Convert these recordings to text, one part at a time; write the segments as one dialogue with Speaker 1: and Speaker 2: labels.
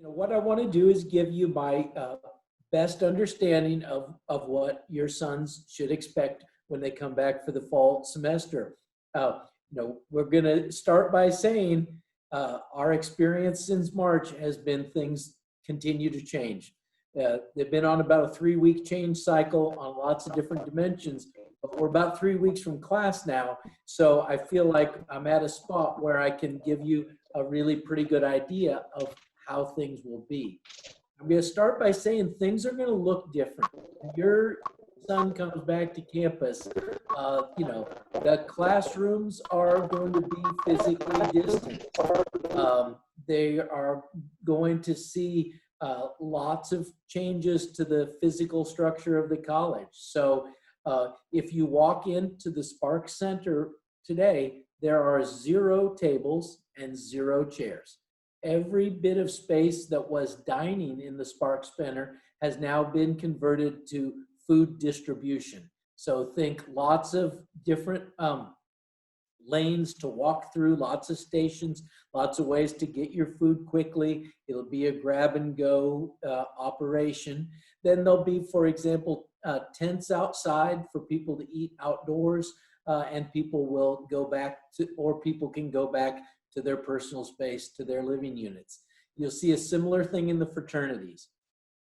Speaker 1: What I want to do is give you my best understanding of what your sons should expect when they come back for the fall semester. We're going to start by saying our experience since March has been things continue to change. They've been on about a 3-week change cycle on lots of different dimensions, but we're about 3 weeks from class now. So I feel like I'm at a spot where I can give you a really pretty good idea of how things will be. I'm going to start by saying things are going to look different. When your son comes back to campus, the classrooms are going to be physically distant. They are going to see lots of changes to the physical structure of the college. So if you walk into the Spark Center today, there are 0 tables and 0 chairs. Every bit of space that was dining in the Spark Center has now been converted to food distribution. So think lots of different lanes to walk through, lots of stations, lots of ways to get your food quickly. It'll be a grab and go operation. Then there'll be, for example, tents outside for people to eat outdoors, and people will go back to, or people can go back to their personal space, to their living units. You'll see a similar thing in the fraternities.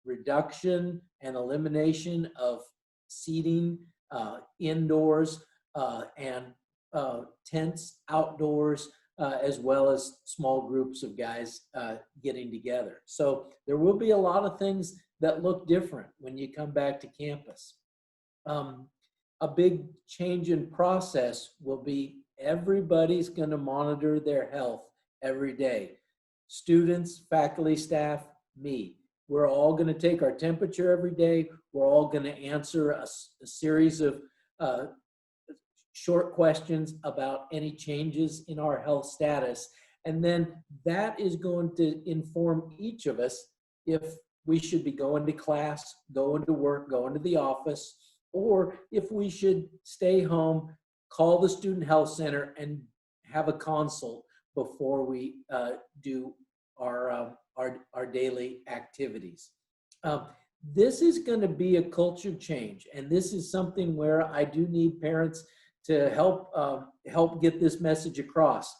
Speaker 1: Reduction and elimination of seating indoors and tents outdoors, as well as small groups of guys getting together. So there will be a lot of things that look different when you come back to campus. A big change in process will be everybody's going to monitor their health every day. Students, faculty, staff, me. We're all going to take our temperature every day. We're all going to answer a series of short questions about any changes in our health status. And then that is going to inform each of us if we should be going to class, going to work, going to the office, or if we should stay home, call the student health center and have a consult before we do our daily activities. This is going to be a culture change, and this is something where I do need parents to help get this message across.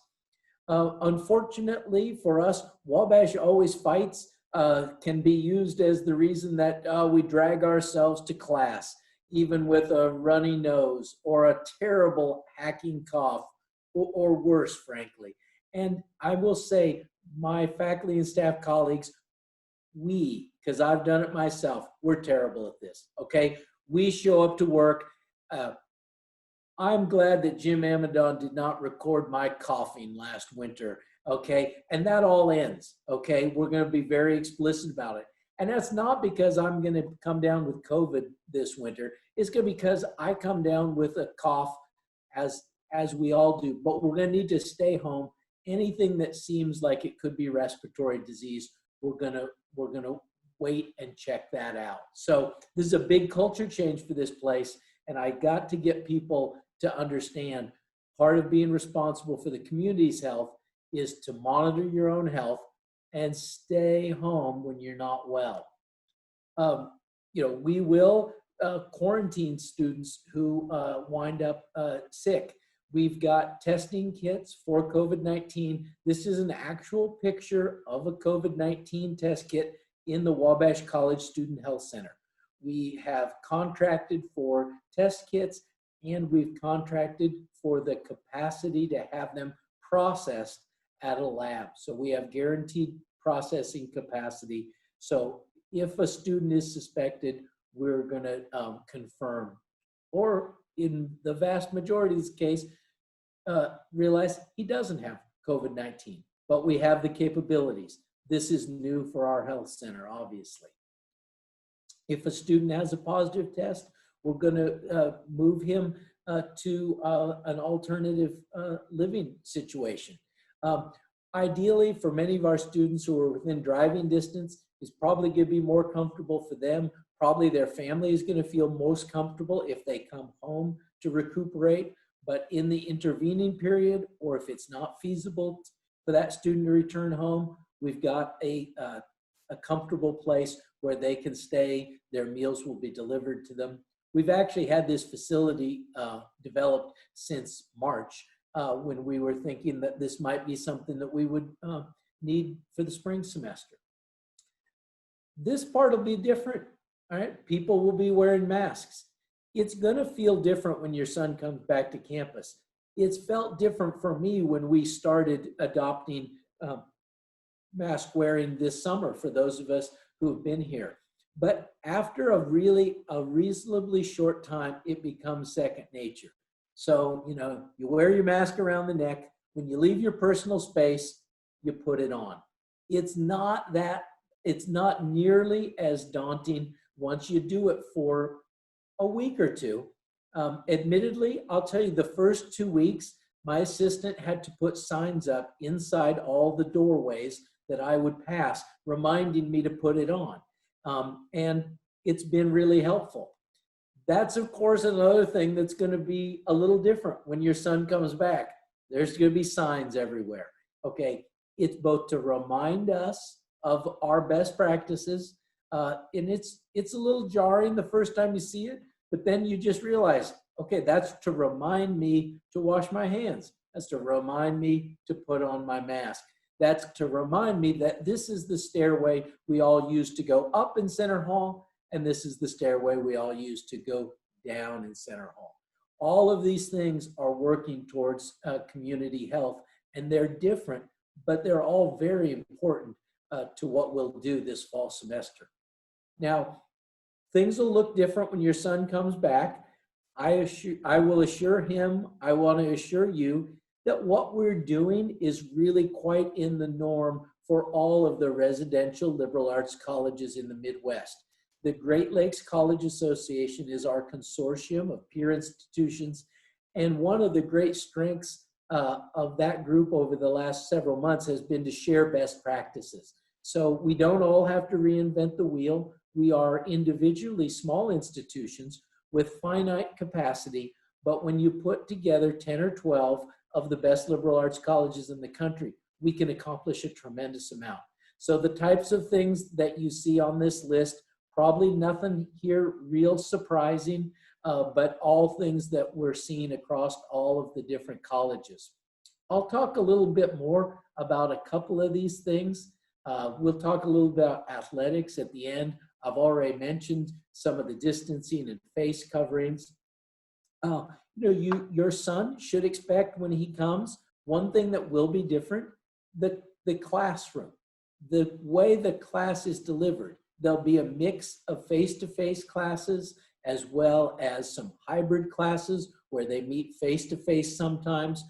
Speaker 1: Unfortunately for us, Wabash Always Fights can be used as the reason that we drag ourselves to class, even with a runny nose or a terrible hacking cough, or worse, frankly. And I will say, my faculty and staff colleagues, because I've done it myself, we're terrible at this, okay? We show up to work. I'm glad that Jim Amidon did not record my coughing last winter, okay? And that all ends, okay? We're gonna be very explicit about it. And that's not because I'm gonna come down with COVID this winter. It's because I come down with a cough as we all do, but we're gonna need to stay home. Anything that seems like it could be respiratory disease, we're gonna wait and check that out. So this is a big culture change for this place, and I got to get people to understand part of being responsible for the community's health is to monitor your own health and stay home when you're not well. We will quarantine students who wind up sick. We've got testing kits for COVID-19. This is an actual picture of a COVID-19 test kit in the Wabash College Student Health Center. We have contracted for test kits, and we've contracted for the capacity to have them processed at a lab. So we have guaranteed processing capacity. So if a student is suspected, we're going to confirm, or in the vast majority of the case, realize he doesn't have COVID-19, but we have the capabilities. This is new for our health center, obviously. If a student has a positive test, we're going to move him to an alternative living situation. Ideally, for many of our students who are within driving distance, it's probably going to be more comfortable for them. Probably their family is going to feel most comfortable if they come home to recuperate. But in the intervening period, or if it's not feasible for that student to return home, we've got a a comfortable place where they can stay. Their meals will be delivered to them. We've actually had this facility developed since March when we were thinking that this might be something that we would need for the spring semester. This part will be different, all right? People will be wearing masks. It's gonna feel different when your son comes back to campus. It's felt different for me when we started adopting mask wearing this summer for those of us who have been here. But after a reasonably short time, it becomes second nature. So, you know, you wear your mask around the neck. When you leave your personal space, you put it on. It's not nearly as daunting once you do it for a week or two. Admittedly, I'll tell you, the first 2 weeks, my assistant had to put signs up inside all the doorways that I would pass, reminding me to put it on. And it's been really helpful. That's, of course, another thing that's going to be a little different when your son comes back. There's going to be signs everywhere. Okay, it's both to remind us of our best practices, and it's a little jarring the first time you see it, but then you just realize, okay, that's to remind me to wash my hands. That's to remind me to put on my mask. That's to remind me that this is the stairway we all use to go up in Center Hall, and this is the stairway we all use to go down in Center Hall. All of these things are working towards community health, and they're different, but they're all very important to what we'll do this fall semester. Now, things will look different when your son comes back. I will assure him, I want to assure you that what we're doing is really quite in the norm for all of the residential liberal arts colleges in the Midwest. The Great Lakes College Association is our consortium of peer institutions, and one of the great strengths of that group over the last several months has been to share best practices. So we don't all have to reinvent the wheel. We are individually small institutions with finite capacity, but when you put together 10 or 12 of the best liberal arts colleges in the country, we can accomplish a tremendous amount. So the types of things that you see on this list, probably nothing here real surprising, but all things that we're seeing across all of the different colleges. I'll talk a little bit more about a couple of these things. We'll talk a little about athletics at the end. I've already mentioned some of the distancing and face coverings. Your son should expect when he comes, one thing that will be different, the classroom, the way the class is delivered. There'll be a mix of face-to-face classes as well as some hybrid classes where they meet face-to-face sometimes,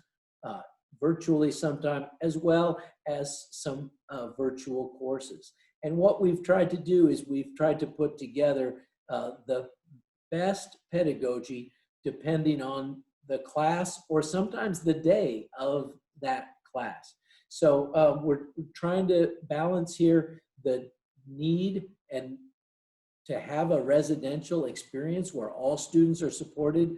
Speaker 1: virtually sometime, as well as some virtual courses. And what we've tried to do is we've tried to put together the best pedagogy depending on the class or sometimes the day of that class. So we're trying to balance here the need and to have a residential experience where all students are supported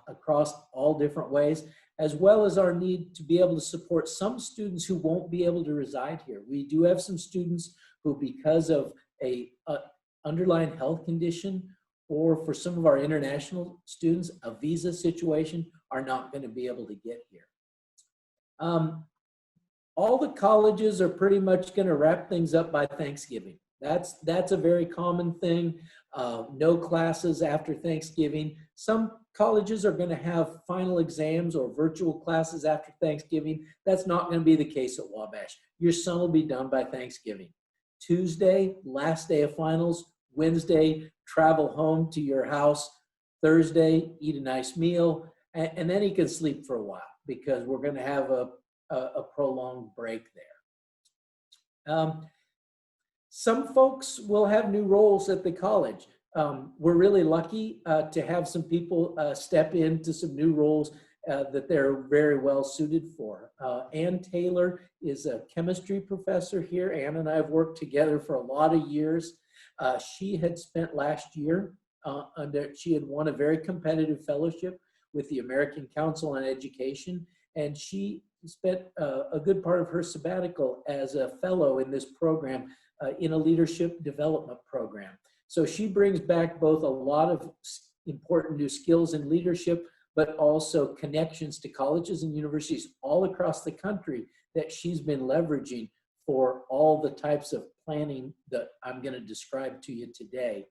Speaker 1: across all different ways, as well as our need to be able to support some students who won't be able to reside here. We do have some students who, because of a underlying health condition, or for some of our international students, a visa situation, are not going to be able to get here. All the colleges are pretty much going to wrap things up by Thanksgiving. That's a very common thing. No classes after Thanksgiving. Some colleges are going to have final exams or virtual classes after Thanksgiving. That's not going to be the case at Wabash. Your son will be done by Thanksgiving. Tuesday, last day of finals. Wednesday, travel home to your house. Thursday, eat a nice meal. And then he can sleep for a while because we're going to have a prolonged break there. Some folks will have new roles at the college. We're really lucky to have some people step into some new roles that they're very well suited for. Ann Taylor is a chemistry professor here. Ann and I have worked together for a lot of years. She had spent last year, she had won a very competitive fellowship with the American Council on Education, and she spent a good part of her sabbatical as a fellow in this program, in a leadership development program. So she brings back both a lot of important new skills in leadership, but also connections to colleges and universities all across the country that she's been leveraging for all the types of planning that I'm going to describe to you today.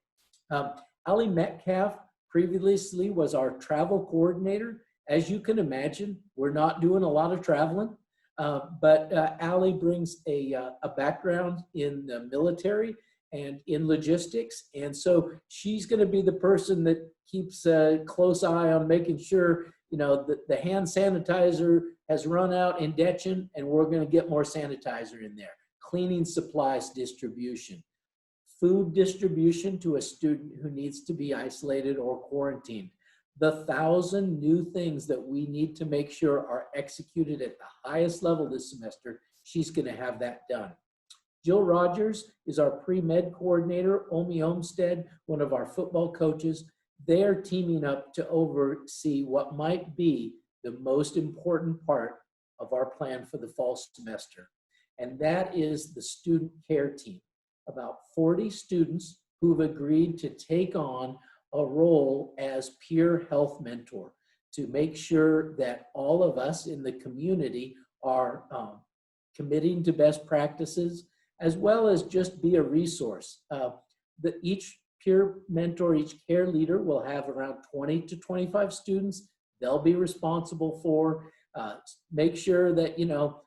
Speaker 1: Allie Metcalf previously was our travel coordinator. As you can imagine, we're not doing a lot of traveling, but Allie brings a background in the military and in logistics. And so she's going to be the person that keeps a close eye on making sure, you know, that the hand sanitizer has run out in Detchen, and we're going to get more sanitizer in there. Cleaning supplies distribution. Food distribution to a student who needs to be isolated or quarantined. The 1,000 new things that we need to make sure are executed at the highest level this semester, she's going to have that done. Jill Rogers is our pre-med coordinator. Omi Olmstead, one of our football coaches. They're teaming up to oversee what might be the most important part of our plan for the fall semester. And that is the student care team. About 40 students who've agreed to take on a role as peer health mentor to make sure that all of us in the community are committing to best practices, as well as just be a resource. Each peer mentor, each care leader will have around 20 to 25 students. They'll be responsible for, make sure that, you know,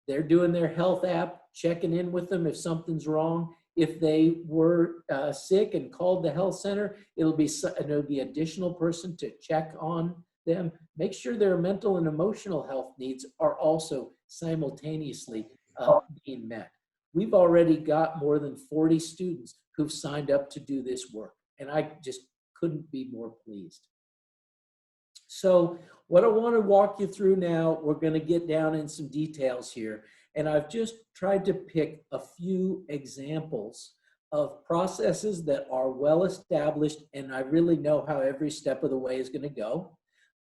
Speaker 1: they're doing their health app, checking in with them if something's wrong. If they were sick and called the health center, it'll be additional person to check on them. Make sure their mental and emotional health needs are also simultaneously being met. We've already got more than 40 students who've signed up to do this work, and I just couldn't be more pleased. So what I want to walk you through now, we're going to get down in some details here. And I've just tried to pick a few examples of processes that are well established, and I really know how every step of the way is going to go.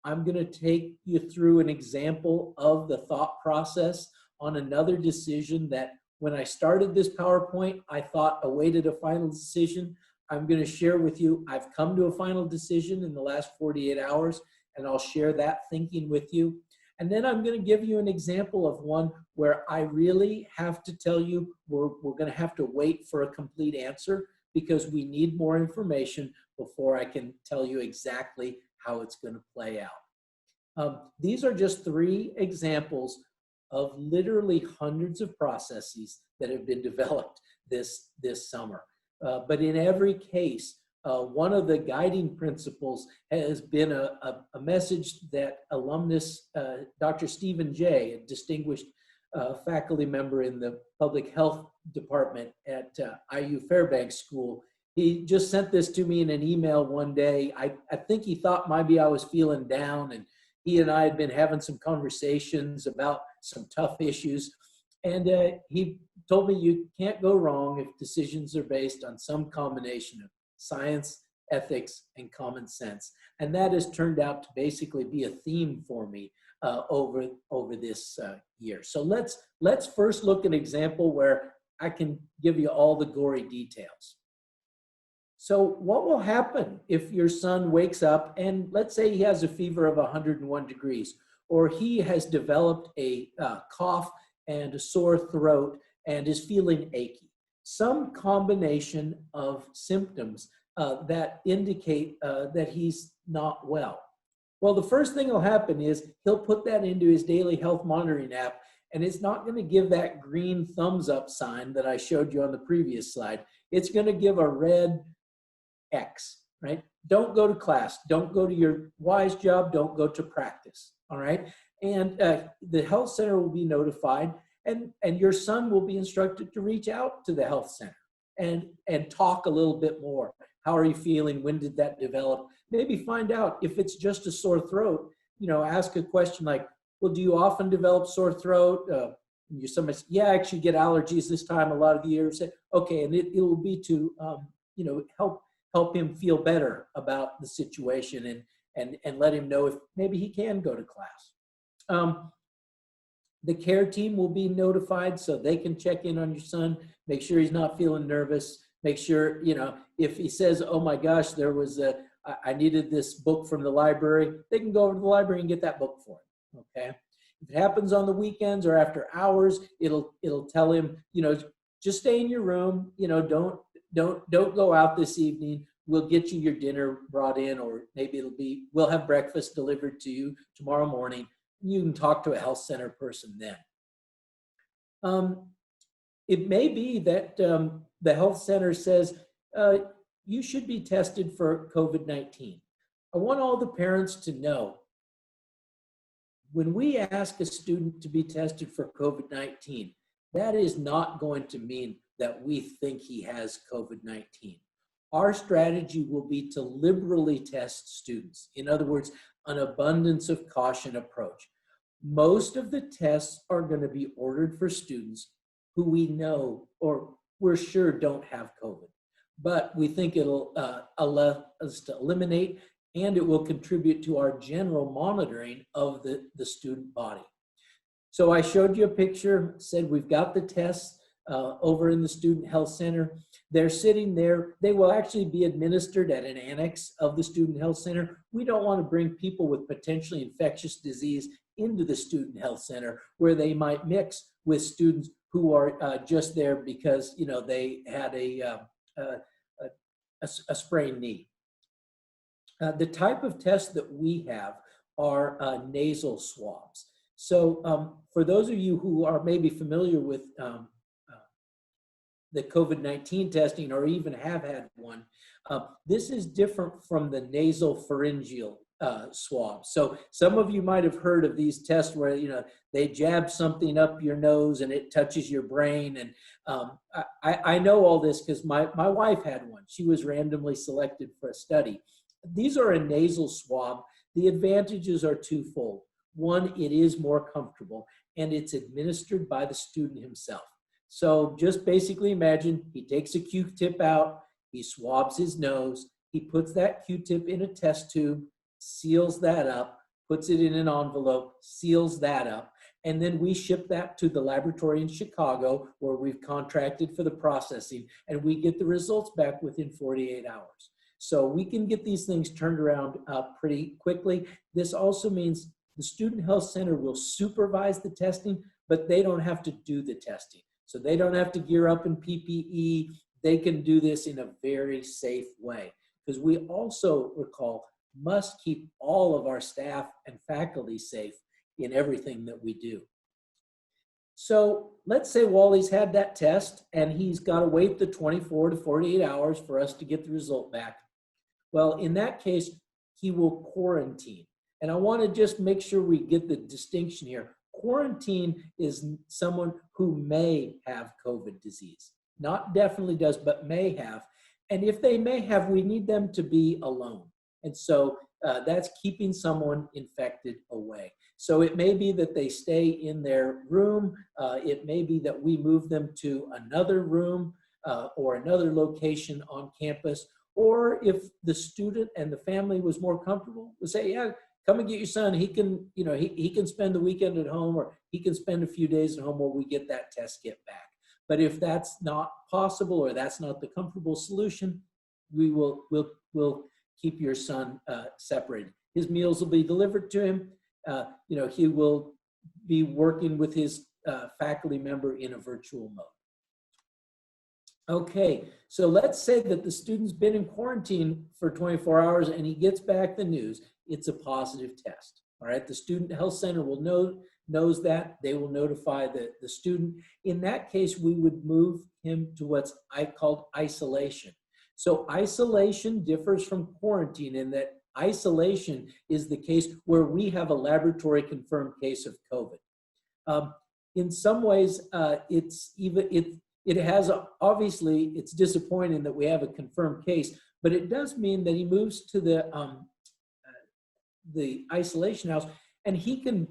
Speaker 1: I'm going to take you through an example of the thought process on another decision that when I started this PowerPoint, I thought awaited a final decision. I'm going to share with you, I've come to a final decision in the last 48 hours, and I'll share that thinking with you. And then I'm going to give you an example of one where I really have to tell you we're going to have to wait for a complete answer because we need more information before I can tell you exactly how it's going to play out. These are just 3 examples of literally hundreds of processes that have been developed this summer. But in every case, one of the guiding principles has been a message that alumnus Dr. Stephen Jay, a distinguished faculty member in the public health department at IU Fairbanks School, he just sent this to me in an email one day. I think he thought maybe I was feeling down, and he and I had been having some conversations about some tough issues. And he told me you can't go wrong if decisions are based on some combination of science, ethics, and common sense. And that has turned out to basically be a theme for me over this year. So let's first look at an example where I can give you all the gory details. So what will happen if your son wakes up and let's say he has a fever of 101 degrees, or he has developed a cough and a sore throat and is feeling achy? Some combination of symptoms that indicate that he's not well. Well, the first thing that'll happen is he'll put that into his daily health monitoring app, and it's not going to give that green thumbs up sign that I showed you on the previous slide. It's going to give a red X, right? Don't go to class. Don't go to your WISE job. Don't go to practice, all right? And the health center will be notified, and your son will be instructed to reach out to the health center and talk a little bit more. How are you feeling? When did that develop? Maybe find out if it's just a sore throat. You know, ask a question like, well, do you often develop sore throat? Somebody says, yeah, I actually get allergies this time a lot of the years. Okay, and it will be to you know, help him feel better about the situation and let him know if maybe he can go to class. The care team will be notified so they can check in on your son, make sure he's not feeling nervous, make sure, if he says, oh my gosh, I needed this book from the library, they can go over to the library and get that book for him, okay? If it happens on the weekends or after hours, it'll tell him, just stay in your room, don't go out this evening. We'll get you your dinner brought in, or maybe we'll have breakfast delivered to you tomorrow morning. You can talk to a health center person then. It may be that the health center says, you should be tested for COVID-19. I want all the parents to know, when we ask a student to be tested for COVID-19, that is not going to mean that we think he has COVID-19. Our strategy will be to liberally test students. In other words, an abundance of caution approach. Most of the tests are going to be ordered for students who we know or we're sure don't have COVID. But we think it'll allow us to eliminate, and it will contribute to our general monitoring of the student body. So I showed you a picture, said we've got the tests over in the Student Health Center. They're sitting there. They will actually be administered at an annex of the Student Health Center. We don't want to bring people with potentially infectious disease into the Student Health Center where they might mix with students who are just there because they had a sprained knee. The type of tests that we have are nasal swabs. So for those of you who are maybe familiar with the COVID-19 testing or even have had one, this is different from the nasal pharyngeal swab. So some of you might have heard of these tests where they jab something up your nose and it touches your brain. And I know all this because my wife had one. She was randomly selected for a study. These are a nasal swab. The advantages are twofold. One, it is more comfortable, and it's administered by the student himself. So just basically imagine he takes a Q-tip out, he swabs his nose, he puts that Q-tip in a test tube, seals that up, puts it in an envelope, seals that up, and then we ship that to the laboratory in Chicago where we've contracted for the processing, and we get the results back within 48 hours. So we can get these things turned around pretty quickly. This also means the Student Health Center will supervise the testing, but they don't have to do the testing. So they don't have to gear up in PPE. They can do this in a very safe way. Because we also, recall, must keep all of our staff and faculty safe in everything that we do. So let's say Wally's had that test and he's got to wait the 24 to 48 hours for us to get the result back. Well, in that case, he will quarantine. And I want to just make sure we get the distinction here. Quarantine is someone who may have COVID disease. Not definitely does, but may have. And if they may have, we need them to be alone. And so that's keeping someone infected away. So it may be that they stay in their room. It may be that we move them to another room or another location on campus. Or if the student and the family was more comfortable, we'll say, yeah, come and get your son. He can, he can spend the weekend at home, or he can spend a few days at home while we get that test kit back. But if that's not possible, or that's not the comfortable solution, we'll keep your son separated. His meals will be delivered to him. He will be working with his faculty member in a virtual mode. Okay, so let's say that the student's been in quarantine for 24 hours and he gets back the news. It's a positive test. All right, the Student Health Center will knows that. They will notify the student. In that case, we would move him to what's called isolation. So isolation differs from quarantine in that isolation is the case where we have a laboratory confirmed case of COVID. In some ways, it has, obviously, it's disappointing that we have a confirmed case, but it does mean that he moves to the isolation house, and he can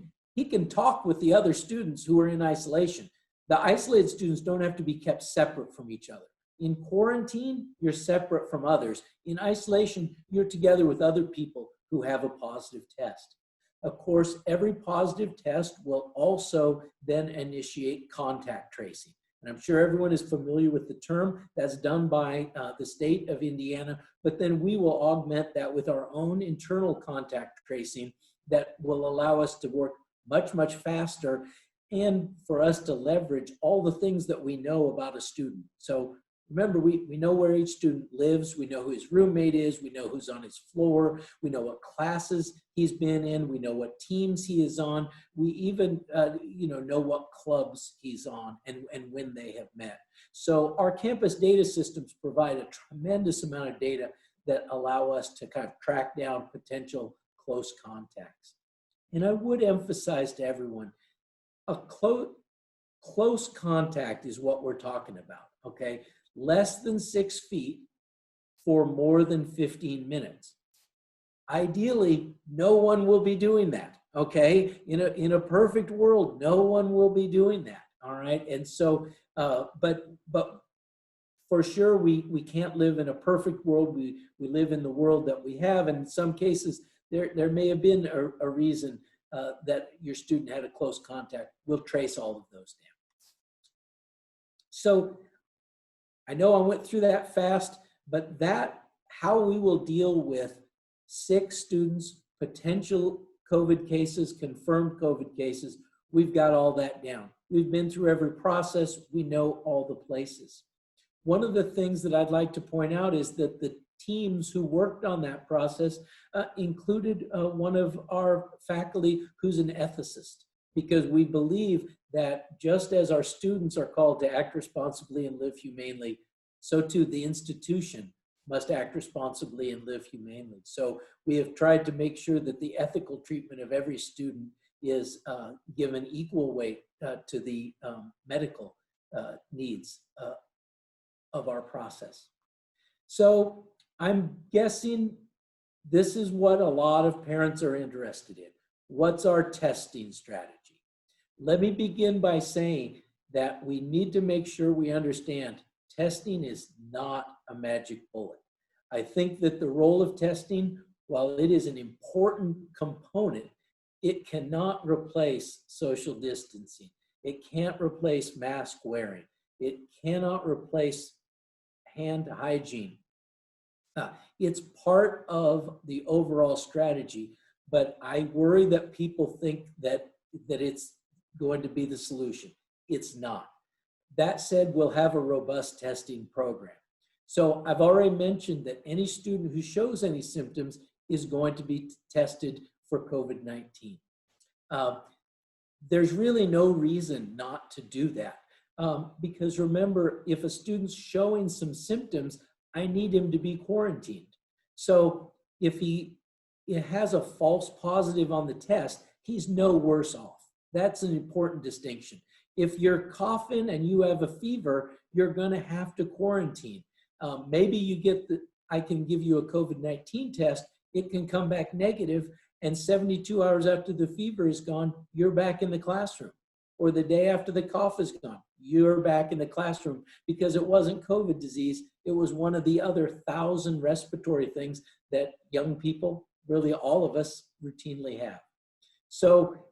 Speaker 1: talk with the other students who are in isolation. The isolated students don't have to be kept separate from each other. In quarantine, you're separate from others. In isolation, you're together with other people who have a positive test. Of course, every positive test will also then initiate contact tracing. And I'm sure everyone is familiar with the term. That's done by the state of Indiana, but then we will augment that with our own internal contact tracing that will allow us to work much, much faster and for us to leverage all the things that we know about a student. So remember, we know where each student lives, we know who his roommate is, we know who's on his floor, we know what classes he's been in, we know what teams he is on, we even know what clubs he's on and when they have met. So our campus data systems provide a tremendous amount of data that allow us to kind of track down potential close contacts. And I would emphasize to everyone, a close contact is what we're talking about, okay? Less than 6 feet for more than 15 minutes. Ideally, no one will be doing that, okay? In a perfect world, no one will be doing that, all right? And so, but for sure, we can't live in a perfect world. We live in the world that we have, and in some cases, there may have been a reason that your student had a close contact. We'll trace all of those down. So I know I went through that fast, but how we will deal with 6 students, potential COVID cases, confirmed COVID cases, we've got all that down. We've been through every process. We know all the places. One of the things that I'd like to point out is that the teams who worked on that process included one of our faculty who's an ethicist, because we believe that just as our students are called to act responsibly and live humanely, so too the institution must act responsibly and live humanely. So we have tried to make sure that the ethical treatment of every student is given equal weight to the medical needs of our process. So I'm guessing this is what a lot of parents are interested in. What's our testing strategy? Let me begin by saying that we need to make sure we understand testing is not a magic bullet. I think that the role of testing, while it is an important component, it cannot replace social distancing. It can't replace mask wearing. It cannot replace hand hygiene. It's part of the overall strategy, but I worry that people think that it's going to be the solution. It's not. That said, we'll have a robust testing program. So I've already mentioned that any student who shows any symptoms is going to be tested for COVID-19. There's really no reason not to do that. Because remember, if a student's showing some symptoms, I need him to be quarantined. So if he has a false positive on the test, he's no worse off. That's an important distinction. If you're coughing and you have a fever, you're going to have to quarantine. Maybe you get I can give you a COVID-19 test, it can come back negative, and 72 hours after the fever is gone, you're back in the classroom. Or the day after the cough is gone, you're back in the classroom, because it wasn't COVID disease, it was one of the other 1,000 respiratory things that young people, really all of us, routinely have. So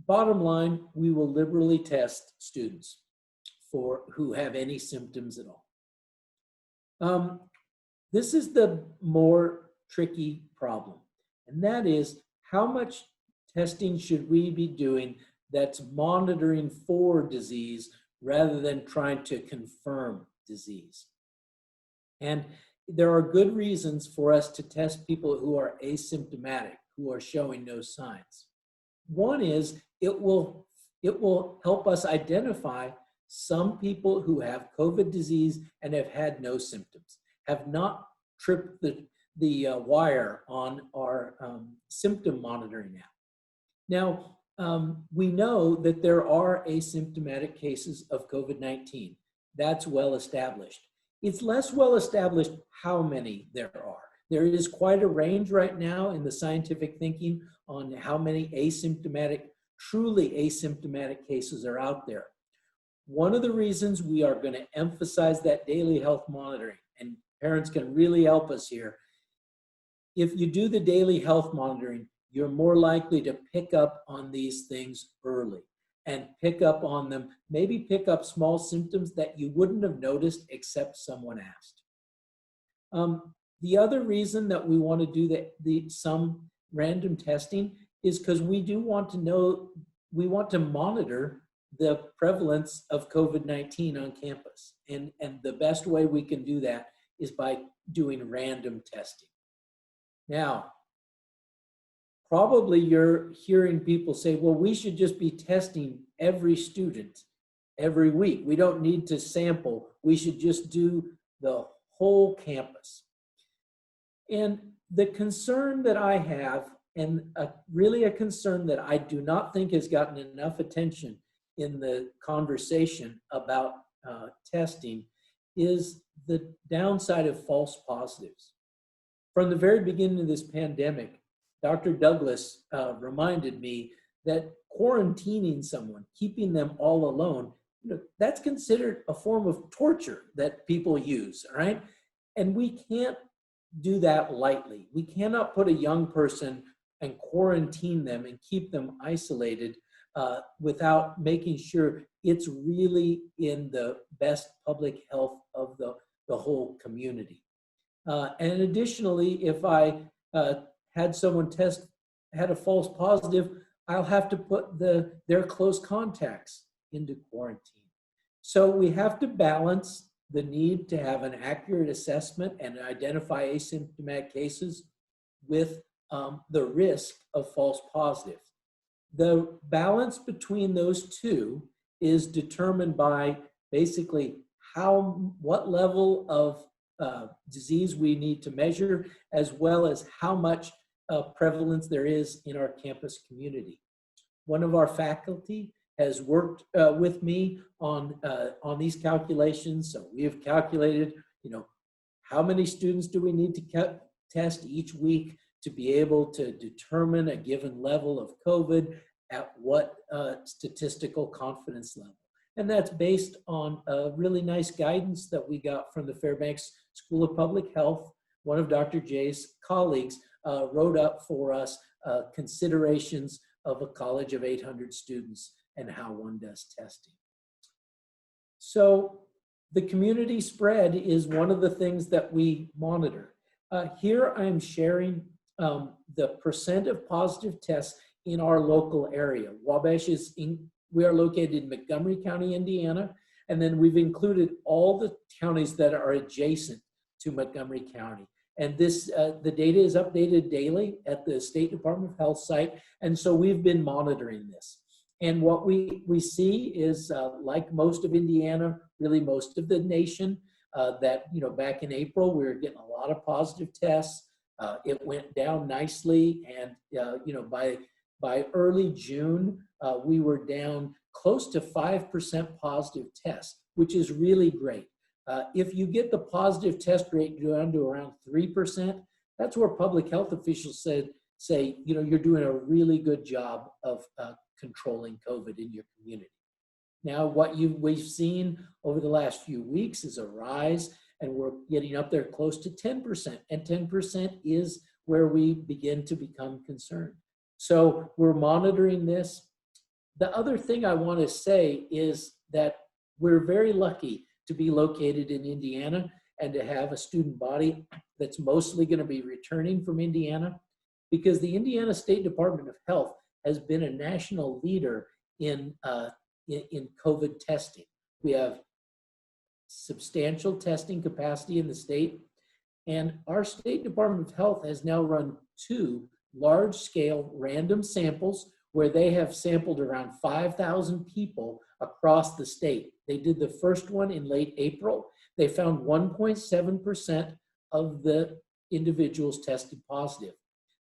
Speaker 1: bottom line, we will liberally test students who have any symptoms at all. This is the more tricky problem, and that is, how much testing should we be doing that's monitoring for disease rather than trying to confirm disease? And there are good reasons for us to test people who are asymptomatic, who are showing no signs. One is it will help us identify some people who have COVID disease and have had no symptoms, have not tripped the wire on our symptom monitoring app. Now, we know that there are asymptomatic cases of COVID-19. That's well established. It's less well established how many there are. There is quite a range right now in the scientific thinking on how many truly asymptomatic cases are out there. One of the reasons we are going to emphasize that daily health monitoring, and parents can really help us here, if you do the daily health monitoring, you're more likely to pick up on these things early and pick up on them, maybe pick up small symptoms that you wouldn't have noticed except someone asked. The other reason that we want to do some random testing is because we do want to know, we want to monitor the prevalence of COVID-19 on campus. And the best way we can do that is by doing random testing. Now, probably you're hearing people say, well, we should just be testing every student every week. We don't need to sample. We should just do the whole campus. And the concern that I have, and really a concern that I do not think has gotten enough attention in the conversation about testing, is the downside of false positives. From the very beginning of this pandemic, Dr. Douglas reminded me that quarantining someone, keeping them all alone, that's considered a form of torture that people use, right? And we can't do that lightly. We cannot put a young person and quarantine them and keep them isolated without making sure it's really in the best public health of the whole community. And additionally, if I had someone had a false positive, I'll have to put their close contacts into quarantine. So we have to balance the need to have an accurate assessment and identify asymptomatic cases with the risk of false positives. The balance between those two is determined by basically what level of disease we need to measure, as well as how much prevalence there is in our campus community. One of our faculty has worked with me on these calculations. So we have calculated, how many students do we need to test each week to be able to determine a given level of COVID at what statistical confidence level. And that's based on a really nice guidance that we got from the Fairbanks School of Public Health. One of Dr. Jay's colleagues wrote up for us considerations of a college of 800 students and how one does testing. So the community spread is one of the things that we monitor. Here I'm sharing the percent of positive tests in our local area. Wabash we are located in Montgomery County, Indiana, and then we've included all the counties that are adjacent to Montgomery County. And this, the data is updated daily at the State Department of Health site, and so we've been monitoring this. And what we see is, like most of Indiana, really most of the nation, that back in April we were getting a lot of positive tests. It went down nicely, and by early June we were down close to 5% positive tests, which is really great. If you get the positive test rate down to around 3%, that's where public health officials say you're doing a really good job of controlling COVID in your community. Now, what we've seen over the last few weeks is a rise, and we're getting up there close to 10%, and 10% is where we begin to become concerned. So we're monitoring this. The other thing I want to say is that we're very lucky to be located in Indiana and to have a student body that's mostly going to be returning from Indiana, because the Indiana State Department of Health has been a national leader in COVID testing. We have substantial testing capacity in the state, and our State Department of Health has now run 2 large-scale random samples where they have sampled around 5,000 people across the state. They did the first one in late April. They found 1.7% of the individuals tested positive.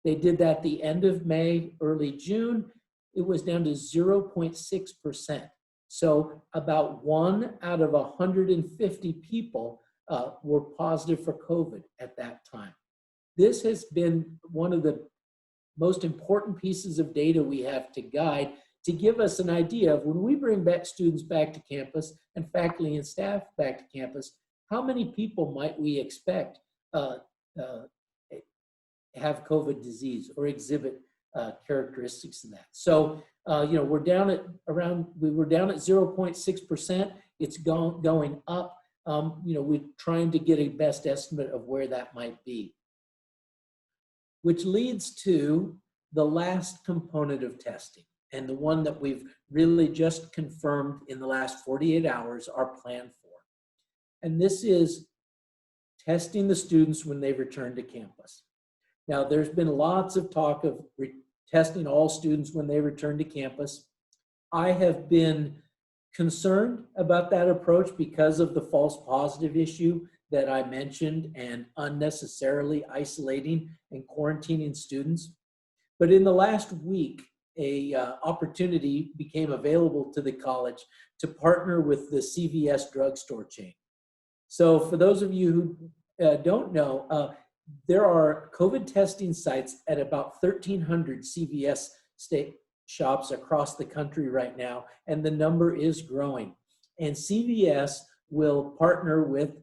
Speaker 1: They did that the end of May, early June. It was down to 0.6%. So about 1 out of 150 people were positive for COVID at that time. This has been one of the most important pieces of data we have to guide to give us an idea of when we bring back students back to campus and faculty and staff back to campus, how many people might we expect have COVID disease or exhibit characteristics in that. So, you know, we were down at 0.6%. It's going up. You know, we're trying to get a best estimate of where that might be. Which leads to the last component of testing, and the one that we've really just confirmed in the last 48 hours our plan for. And this is testing the students when they return to campus. Now, there's been lots of talk of testing all students when they return to campus. I have been concerned about that approach because of the false positive issue that I mentioned and unnecessarily isolating and quarantining students. But in the last week, a opportunity became available to the college to partner with the CVS drugstore chain. So for those of you who don't know, there are COVID testing sites at about 1,300 CVS state shops across the country right now, and the number is growing. And CVS will partner with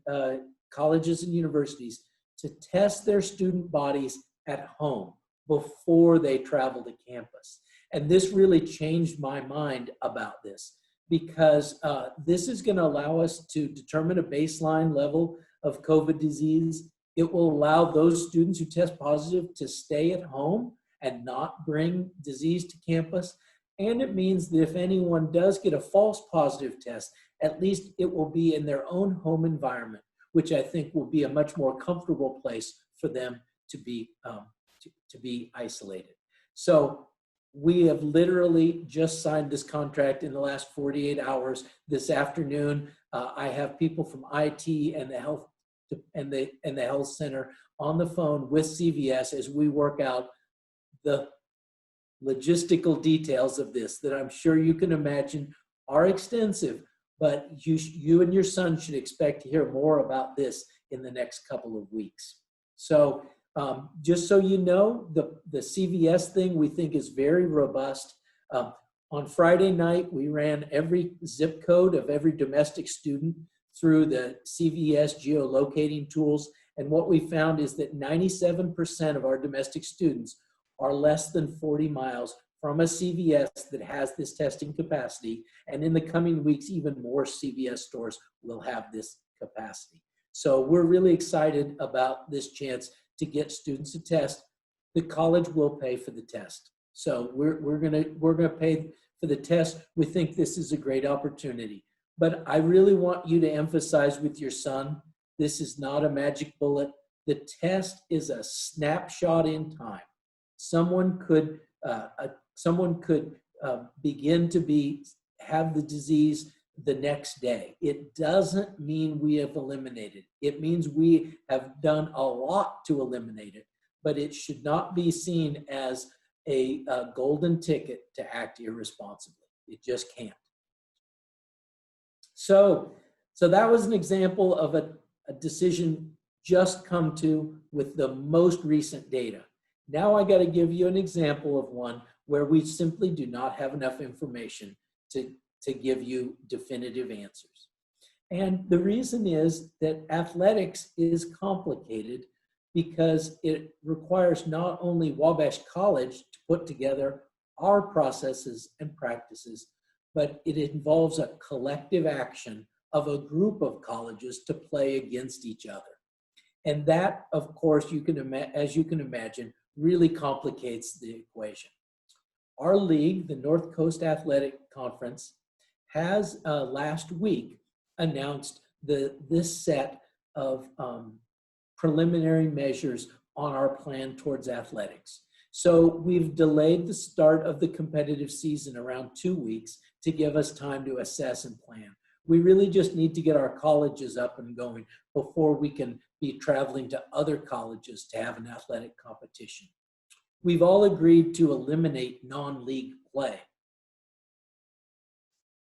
Speaker 1: colleges and universities to test their student bodies at home before they travel to campus. And this really changed my mind about this, because this is going to allow us to determine a baseline level of COVID disease. It will allow those students who test positive to stay at home and not bring disease to campus. And it means that if anyone does get a false positive test, at least it will be in their own home environment, which I think will be a much more comfortable place for them to be isolated. So we have literally just signed this contract in the last 48 hours. This afternoon, I have people from IT and the health center on the phone with CVS as we work out the logistical details of this that I'm sure you can imagine are extensive, but you and your son should expect to hear more about this in the next couple of weeks. So just so you know, the CVS thing we think is very robust. On Friday night, we ran every zip code of every domestic student through the CVS geolocating tools. And what we found is that 97% of our domestic students are less than 40 miles from a CVS that has this testing capacity. And in the coming weeks, even more CVS stores will have this capacity. So we're really excited about this chance to get students to test. The college will pay for the test. So we're gonna pay for the test. We think this is a great opportunity. But I really want you to emphasize with your son, this is not a magic bullet. The test is a snapshot in time. Someone could begin to have the disease the next day. It doesn't mean we have eliminated. It means we have done a lot to eliminate it, but it should not be seen as a golden ticket to act irresponsibly. It just can't. So that was an example of a decision just come to with the most recent data. Now I got to give you an example of one where we simply do not have enough information to give you definitive answers. And the reason is that athletics is complicated because it requires not only Wabash College to put together our processes and practices, but it involves a collective action of a group of colleges to play against each other. And that, of course, as you can imagine, really complicates the equation. Our league, the North Coast Athletic Conference, has last week announced this set of preliminary measures on our plan towards athletics. So we've delayed the start of the competitive season around 2 weeks to give us time to assess and plan. We really just need to get our colleges up and going before we can be traveling to other colleges to have an athletic competition. We've all agreed to eliminate non-league play.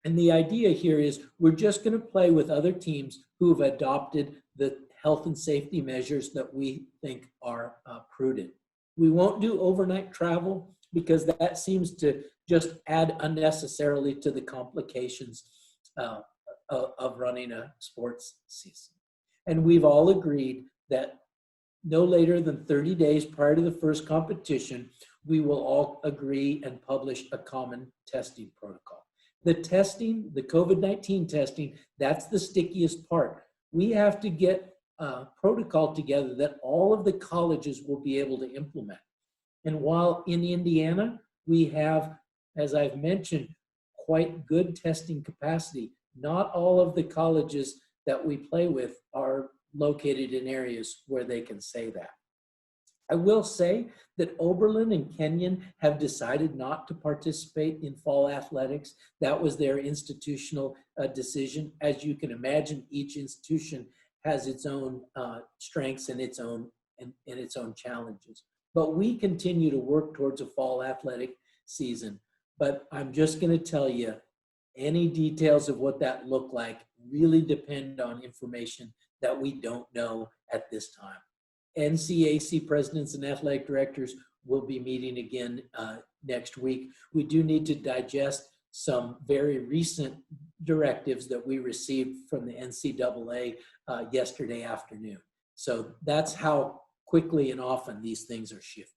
Speaker 1: And the idea here is we're just going to play with other teams who have adopted the health and safety measures that we think are prudent. We won't do overnight travel because that seems to just add unnecessarily to the complications of running a sports season. And we've all agreed that no later than 30 days prior to the first competition, we will all agree and publish a common testing protocol. The testing, the COVID-19 testing, that's the stickiest part. We have to get a protocol together that all of the colleges will be able to implement. And while in Indiana, we have, as I've mentioned, quite good testing capacity, not all of the colleges that we play with are located in areas where they can say that. I will say that Oberlin and Kenyon have decided not to participate in fall athletics. That was their institutional decision. As you can imagine, each institution has its own strengths and its own challenges. But we continue to work towards a fall athletic season. But I'm just going to tell you, any details of what that looked like really depend on information that we don't know at this time. NCAC presidents and athletic directors will be meeting again next week. We do need to digest some very recent directives that we received from the NCAA yesterday afternoon. So that's how quickly and often these things are shifting.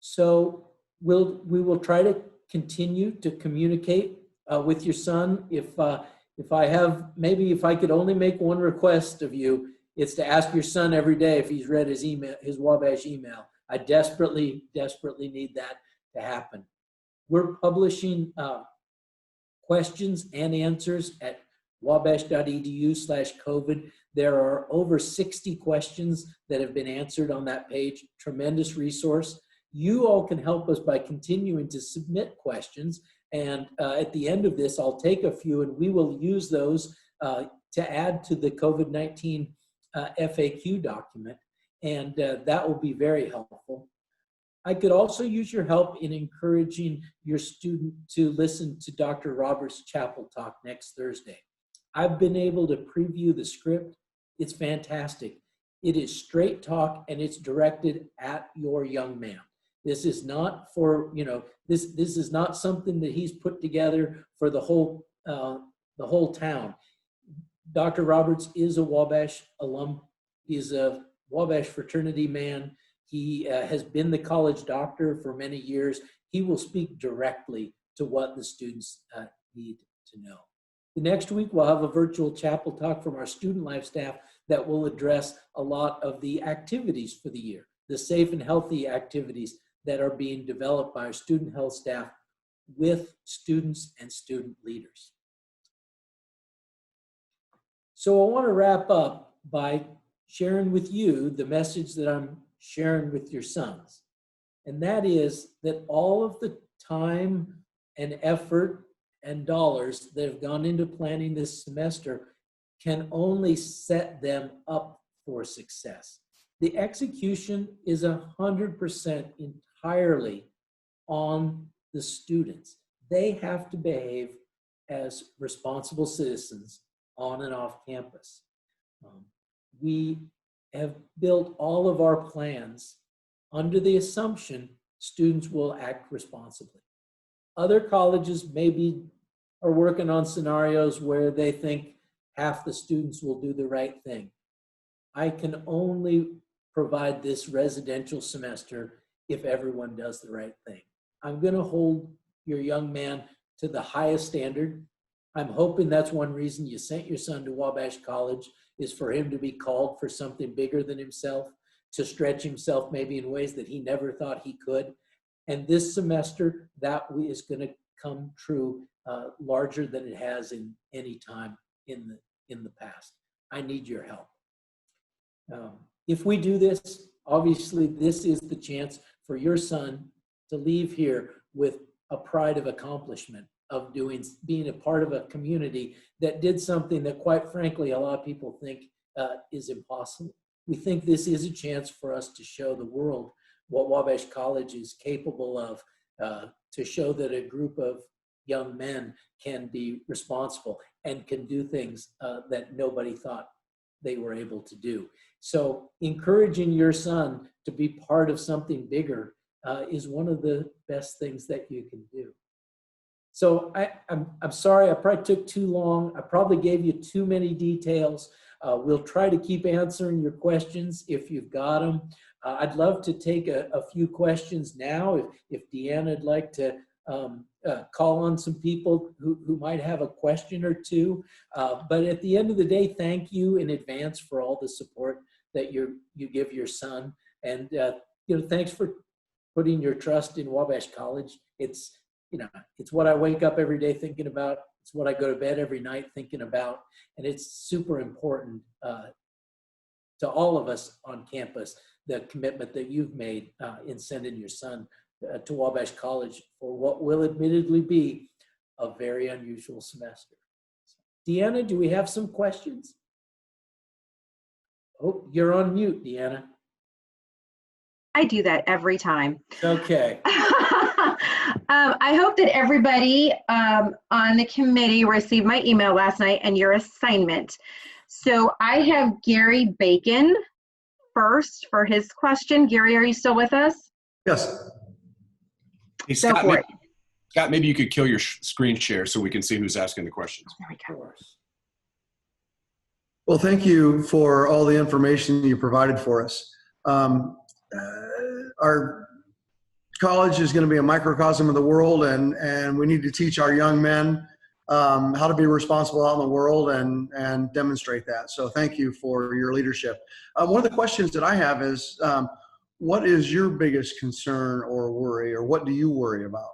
Speaker 1: So we will try to continue to communicate with your son. If I could only make one request of you, it's to ask your son every day if he's read his email, his Wabash email. I desperately need that to happen. We're publishing questions and answers at wabash.edu/COVID. There are over 60 questions that have been answered on that page. Tremendous resource. You all can help us by continuing to submit questions. And at the end of this, I'll take a few and we will use those to add to the COVID-19 FAQ document. And that will be very helpful. I could also use your help in encouraging your student to listen to Dr. Roberts' chapel talk next Thursday. I've been able to preview the script. It's fantastic. It is straight talk and it's directed at your young man. This is not for, this is not something that he's put together for the whole town. Dr. Roberts is a Wabash alum. He's a Wabash fraternity man. He has been the college doctor for many years. He will speak directly to what the students need to know. The next week, we'll have a virtual chapel talk from our student life staff that will address a lot of the activities for the year, the safe and healthy activities that are being developed by our student health staff with students and student leaders. So I want to wrap up by sharing with you the message that I'm sharing with your sons. And that is that all of the time and effort and dollars that have gone into planning this semester can only set them up for success. The execution is 100% entirely on the students. They have to behave as responsible citizens on and off campus. We have built all of our plans under the assumption students will act responsibly. Other colleges maybe are working on scenarios where they think half the students will do the right thing. I can only provide this residential semester if everyone does the right thing. I'm going to hold your young man to the highest standard. I'm hoping that's one reason you sent your son to Wabash College, is for him to be called for something bigger than himself, to stretch himself maybe in ways that he never thought he could. And this semester, that is going to come true larger than it has in any time in the past. I need your help. If we do this, obviously this is the chance for your son to leave here with a pride of accomplishment, of being a part of a community that did something that, quite frankly, a lot of people think is impossible. We think this is a chance for us to show the world what Wabash College is capable of, to show that a group of young men can be responsible and can do things that nobody thought they were able to do. So encouraging your son to be part of something bigger is one of the best things that you can do. So I'm sorry, I probably took too long. I probably gave you too many details. We'll try to keep answering your questions if you've got them. I'd love to take a few questions now if Deanna'd like to call on some people who might have a question or two. But at the end of the day, thank you in advance for all the support that you give your son. And thanks for putting your trust in Wabash College. It's what I wake up every day thinking about. It's what I go to bed every night thinking about. And it's super important to all of us on campus, the commitment that you've made in sending your son to Wabash College for what will admittedly be a very unusual semester. Deanna, do we have some questions? Oh, you're on mute, Deanna.
Speaker 2: I do that every time.
Speaker 1: Okay.
Speaker 2: I hope that everybody on the committee received my email last night and your assignment. So I have Gary Bacon first for his question. Gary, are you still with us?
Speaker 3: Yes.
Speaker 4: Hey, Scott, maybe you could kill your screen share so we can see who's asking the questions.
Speaker 2: There we go.
Speaker 3: Well, thank you for all the information you provided for us. Our college is going to be a microcosm of the world, and we need to teach our young men how to be responsible out in the world and demonstrate that. So thank you for your leadership. One of the questions that I have is, what is your biggest concern or worry, or what do you worry about?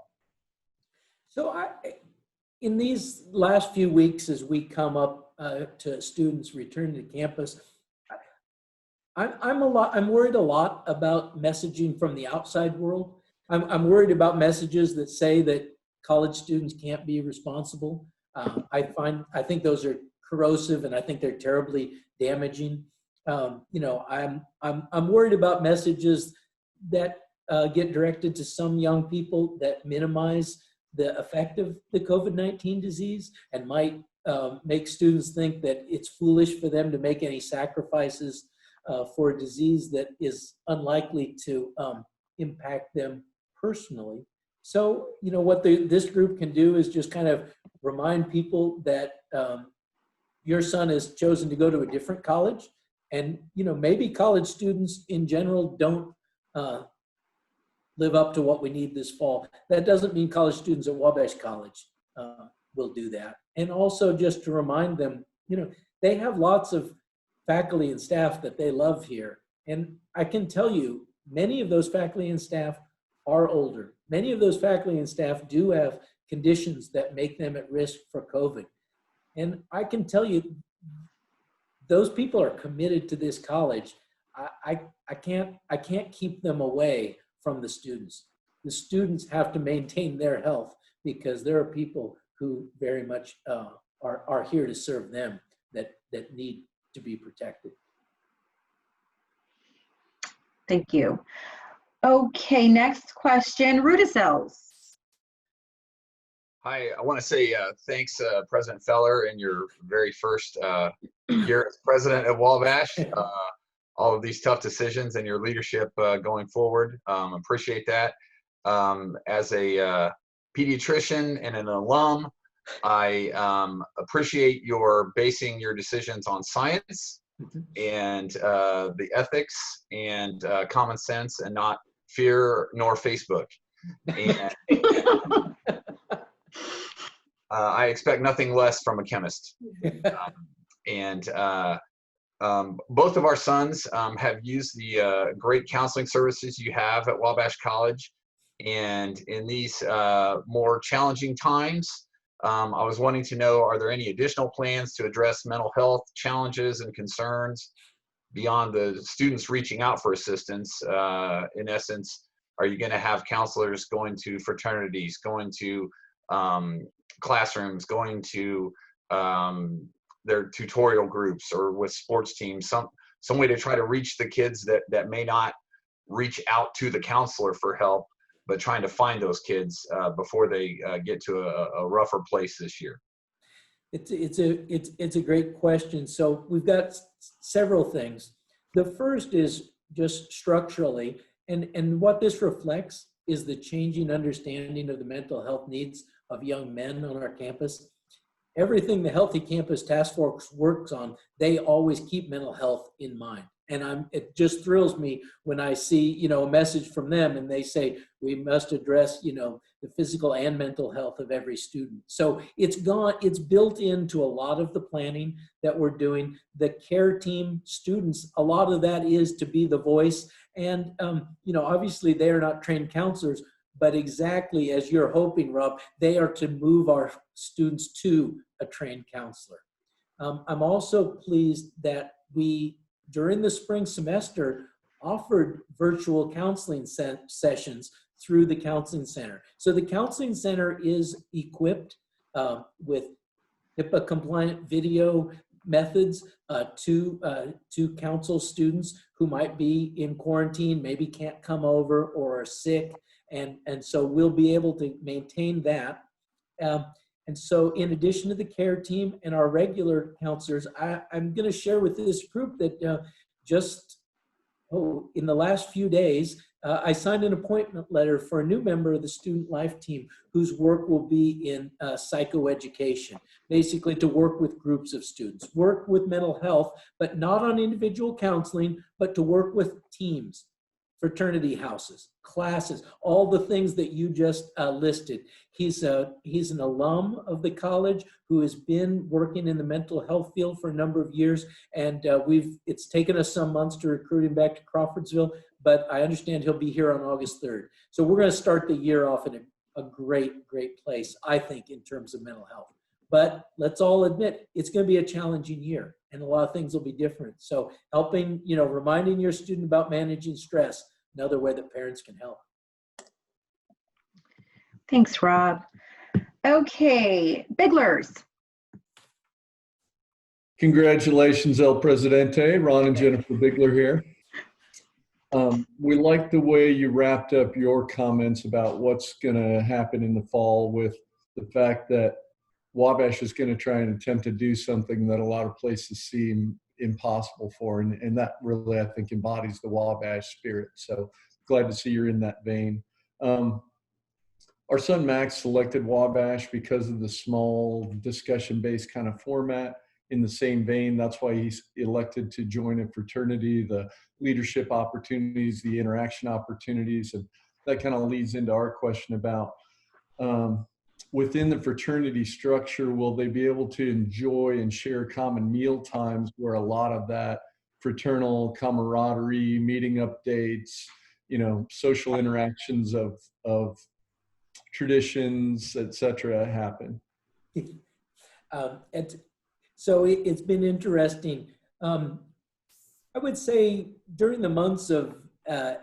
Speaker 1: So in these last few weeks, as we come up to students returning to campus, I'm worried a lot about messaging from the outside world. I'm worried about messages that say that college students can't be responsible. I think those are corrosive, and I think they're terribly damaging. I'm worried about messages that get directed to some young people that minimize the effect of the COVID-19 disease and might make students think that it's foolish for them to make any sacrifices for a disease that is unlikely to impact them personally. So, what this group can do is just kind of remind people that your son has chosen to go to a different college. And, maybe college students in general don't live up to what we need this fall. That doesn't mean college students at Wabash College will do that. And also just to remind them, they have lots of faculty and staff that they love here. And I can tell you, many of those faculty and staff are older. Many of those faculty and staff do have conditions that make them at risk for COVID. And I can tell you, those people are committed to this college. I can't keep them away from the students. The students have to maintain their health because there are people who very much are here to serve them that need to be protected.
Speaker 2: Thank you. Okay, next question, Rudisels.
Speaker 5: Hi, I want to say thanks, President Feller, in your very first year as president of Wabash. All of these tough decisions and your leadership going forward. Appreciate that. As a pediatrician and an alum, I appreciate your basing your decisions on science and the ethics and common sense, and not fear nor Facebook. And I expect nothing less from a chemist. Both of our sons have used the great counseling services you have at Wabash College. And in these more challenging times, I was wanting to know, are there any additional plans to address mental health challenges and concerns beyond the students reaching out for assistance? In essence, are you going to have counselors going to fraternities, going to classrooms, going to their tutorial groups or with sports teams, some way to try to reach the kids that may not reach out to the counselor for help, but trying to find those kids before they get to a rougher place this year?
Speaker 1: It's a great question. So we've got several things. The first is just structurally, and what this reflects is the changing understanding of the mental health needs of young men on our campus. everything the Healthy Campus Task Force works on, they always keep mental health in mind. And it just thrills me when I see, a message from them and they say, we must address, the physical and mental health of every student. So it's built into a lot of the planning that we're doing. The care team students, a lot of that is to be the voice. And, obviously they are not trained counselors, but exactly as you're hoping, Rob, they are to move our students to a trained counselor. I'm also pleased that we, during the spring semester, offered virtual counseling sessions through the counseling center. So the counseling center is equipped with HIPAA compliant video methods to counsel students who might be in quarantine, maybe can't come over or are sick. And so we'll be able to maintain that. And so in addition to the care team and our regular counselors, I'm going to share with this group that in the last few days, I signed an appointment letter for a new member of the student life team whose work will be in psychoeducation, basically to work with groups of students, work with mental health, but not on individual counseling, but to work with teams, fraternity houses, classes, all the things that you just listed. He's an alum of the college who has been working in the mental health field for a number of years, and it's taken us some months to recruit him back to Crawfordsville, but I understand he'll be here on August 3rd. So we're going to start the year off in a great, great place, I think, in terms of mental health. But let's all admit, it's going to be a challenging year, and a lot of things will be different. So helping, reminding your student about managing stress, another way that parents can help.
Speaker 2: Thanks, Rob. Okay, Bigglers.
Speaker 6: Congratulations, El Presidente. Ron and Jennifer Bigler here. We like the way you wrapped up your comments about what's going to happen in the fall with the fact that Wabash is going to try and attempt to do something that a lot of places seem impossible for. And that really, I think, embodies the Wabash spirit. So glad to see you're in that vein. Our son Max selected Wabash because of the small discussion-based kind of format. In the same vein, that's why he's elected to join a fraternity, the leadership opportunities, the interaction opportunities. And that kind of leads into our question about within the fraternity structure, will they be able to enjoy and share common meal times where a lot of that fraternal camaraderie, meeting updates, social interactions of traditions, etc., happen?
Speaker 1: So it's been interesting. I would say during the months of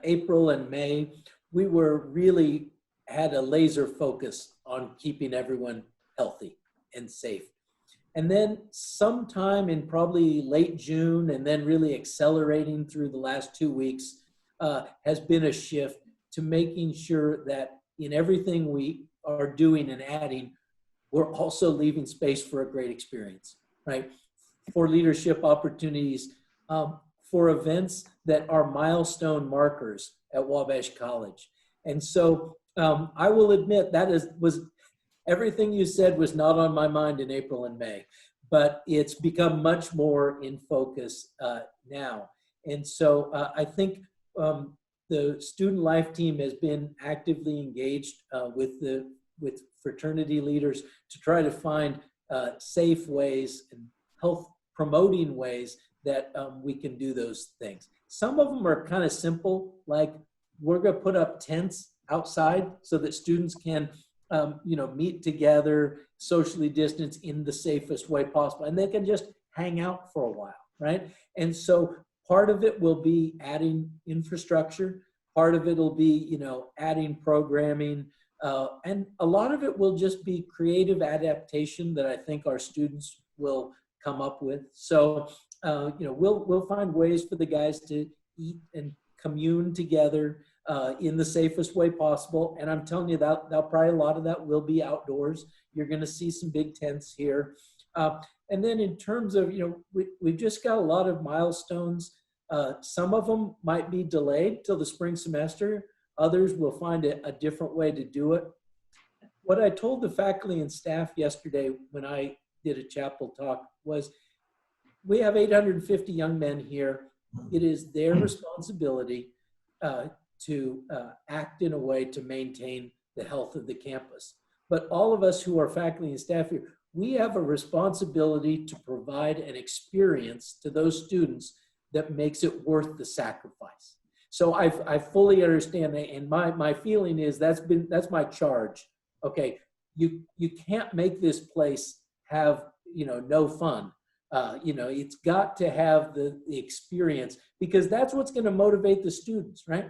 Speaker 1: April and May, we really had a laser focus on keeping everyone healthy and safe. And then sometime in probably late June, and then really accelerating through the last 2 weeks, has been a shift to making sure that in everything we are doing and adding, we're also leaving space for a great experience, right? For leadership opportunities, for events that are milestone markers at Wabash College. And so I will admit that was everything you said was not on my mind in April and May, but it's become much more in focus now. And so I think the student life team has been actively engaged with fraternity leaders to try to find safe ways and health promoting ways that we can do those things. Some of them are kind of simple, like we're going to put up tents outside so that students can meet together, socially distance in the safest way possible, and they can just hang out for a while, right? And so part of it will be adding infrastructure, part of it will be adding programming, and a lot of it will just be creative adaptation that I think our students will come up with. So we'll find ways for the guys to eat and commune together in the safest way possible. And I'm telling you that probably a lot of that will be outdoors. You're going to see some big tents here. And then in terms of, we've just got a lot of milestones. Some of them might be delayed till the spring semester. Others will find a different way to do it. What I told the faculty and staff yesterday when I did a chapel talk was, we have 850 young men here. It is their responsibility to act in a way to maintain the health of the campus. But all of us who are faculty and staff here, we have a responsibility to provide an experience to those students that makes it worth the sacrifice. So I fully understand that, and my feeling is that's my charge. Okay, you can't make this place have no fun. It's got to have the experience, because that's what's going to motivate the students, right?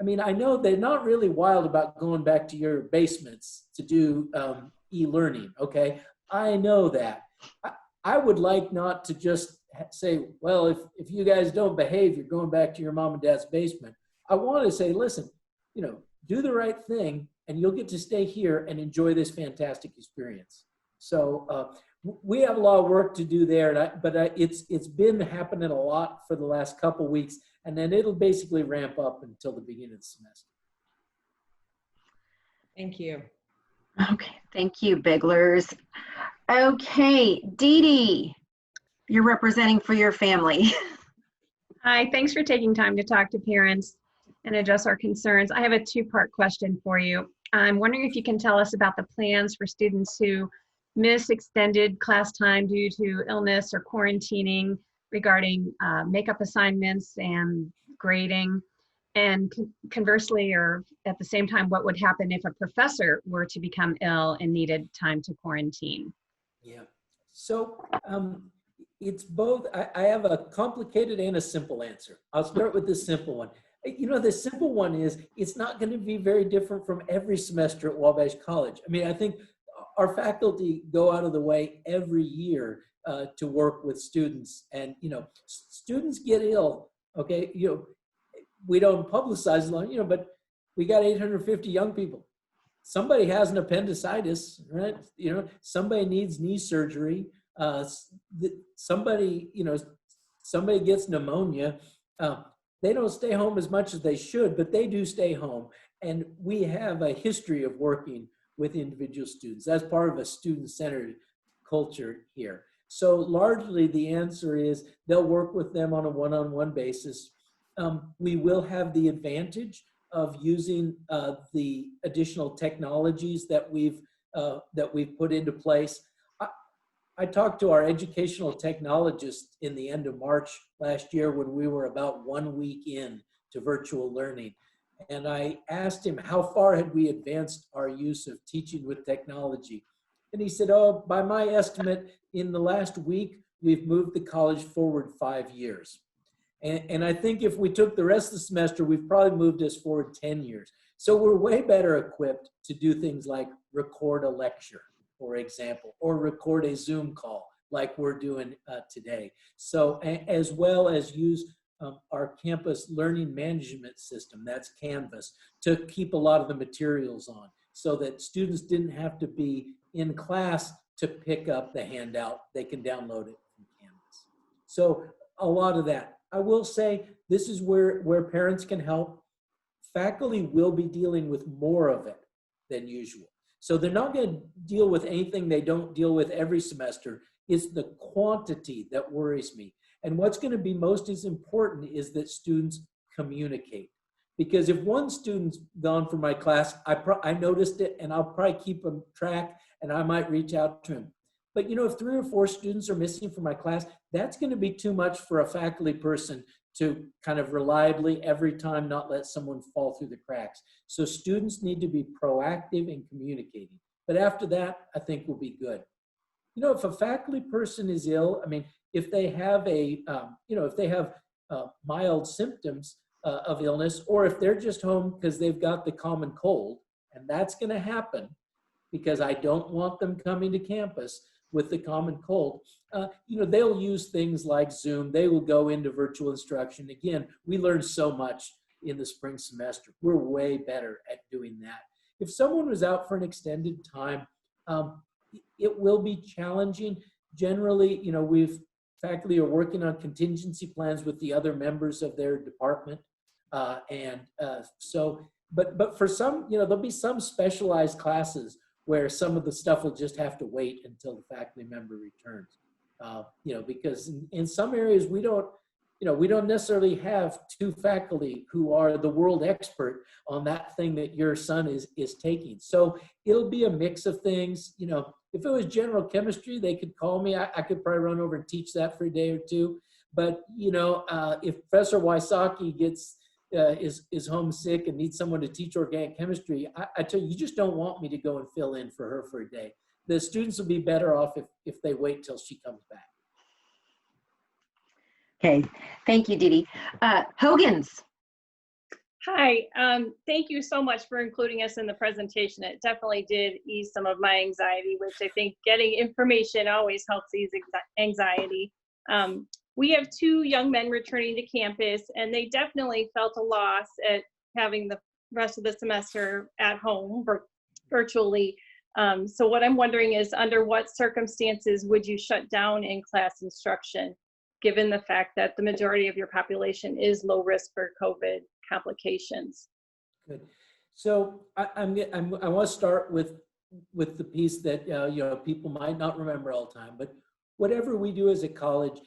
Speaker 1: I mean, I know they're not really wild about going back to your basements to do e-learning, okay? I know that. I would like not to just say, well, if you guys don't behave, you're going back to your mom and dad's basement. I want to say, listen, do the right thing, and you'll get to stay here and enjoy this fantastic experience. So we have a lot of work to do there, but it's been happening a lot for the last couple weeks, and then it'll basically ramp up until the beginning of the semester.
Speaker 7: Thank you.
Speaker 2: Okay, thank you, Biglers. Okay, Dee Dee, you're representing for your family.
Speaker 8: Hi, thanks for taking time to talk to parents and address our concerns. I have a two-part question for you. I'm wondering if you can tell us about the plans for students who miss extended class time due to illness or quarantining, regarding makeup assignments and grading. And conversely, or at the same time, what would happen if a professor were to become ill and needed time to quarantine?
Speaker 1: Yeah, so it's both. I have a complicated and a simple answer. I'll start with the simple one. The simple one is, it's not going to be very different from every semester at Wabash College. I mean, I think our faculty go out of the way every year to work with students, and students get ill. Okay, we don't publicize a lot, but we got 850 young people. Somebody has an appendicitis, right? Somebody needs knee surgery. Somebody gets pneumonia. They don't stay home as much as they should, but they do stay home. And we have a history of working with individual students. That's part of a student-centered culture here. So largely the answer is they'll work with them on a one-on-one basis. We will have the advantage of using the additional technologies that we've put into place. I talked to our educational technologist in the end of March last year when we were about 1 week in to virtual learning. And I asked him, how far had we advanced our use of teaching with technology? And he said, oh, by my estimate, in the last week, we've moved the college forward 5 years. And I think if we took the rest of the semester, we've probably moved us forward 10 years. So we're way better equipped to do things like record a lecture, for example, or record a Zoom call like we're doing today. So as well as use our campus learning management system, that's Canvas, to keep a lot of the materials on so that students didn't have to be in class to pick up the handout. They can download it from Canvas. So a lot of that. I will say this is where parents can help. Faculty will be dealing with more of it than usual. So they're not going to deal with anything they don't deal with every semester. It's the quantity that worries me. And what's going to be most as important is that students communicate. Because if one student's gone from my class, I noticed it, and I'll probably keep a track, and I might reach out to him. But if 3 or 4 students are missing from my class, that's going to be too much for a faculty person to kind of reliably every time not let someone fall through the cracks. So students need to be proactive in communicating. But after that, I think we'll be good. If a faculty person is ill, I mean, if they have mild symptoms of illness, or if they're just home because they've got the common cold, and that's going to happen because I don't want them coming to campus with the common cold, they'll use things like Zoom. They will go into virtual instruction. Again, we learned so much in the spring semester. We're way better at doing that. If someone was out for an extended time, it will be challenging. Generally, faculty are working on contingency plans with the other members of their department. But for some, there'll be some specialized classes where some of the stuff will just have to wait until the faculty member returns. Because in some areas we don't necessarily have two faculty who are the world expert on that thing that your son is taking. So it'll be a mix of things. If it was general chemistry, they could call me. I could probably run over and teach that for a day or two. But if Professor Wysocki is homesick and needs someone to teach organic chemistry, I tell you, you just don't want me to go and fill in for her for a day. The students will be better off if they wait till she comes back.
Speaker 2: Okay, thank you, Dee Dee. Hogan's.
Speaker 7: Hi, thank you so much for including us in the presentation. It definitely did ease some of my anxiety, which I think getting information always helps ease anxiety. We have 2 young men returning to campus, and they definitely felt a loss at having the rest of the semester at home virtually. So what I'm wondering is, under what circumstances would you shut down in-class instruction, given the fact that the majority of your population is low risk for COVID complications?
Speaker 1: Good. So I want to start with the piece that people might not remember all the time, but whatever we do as a college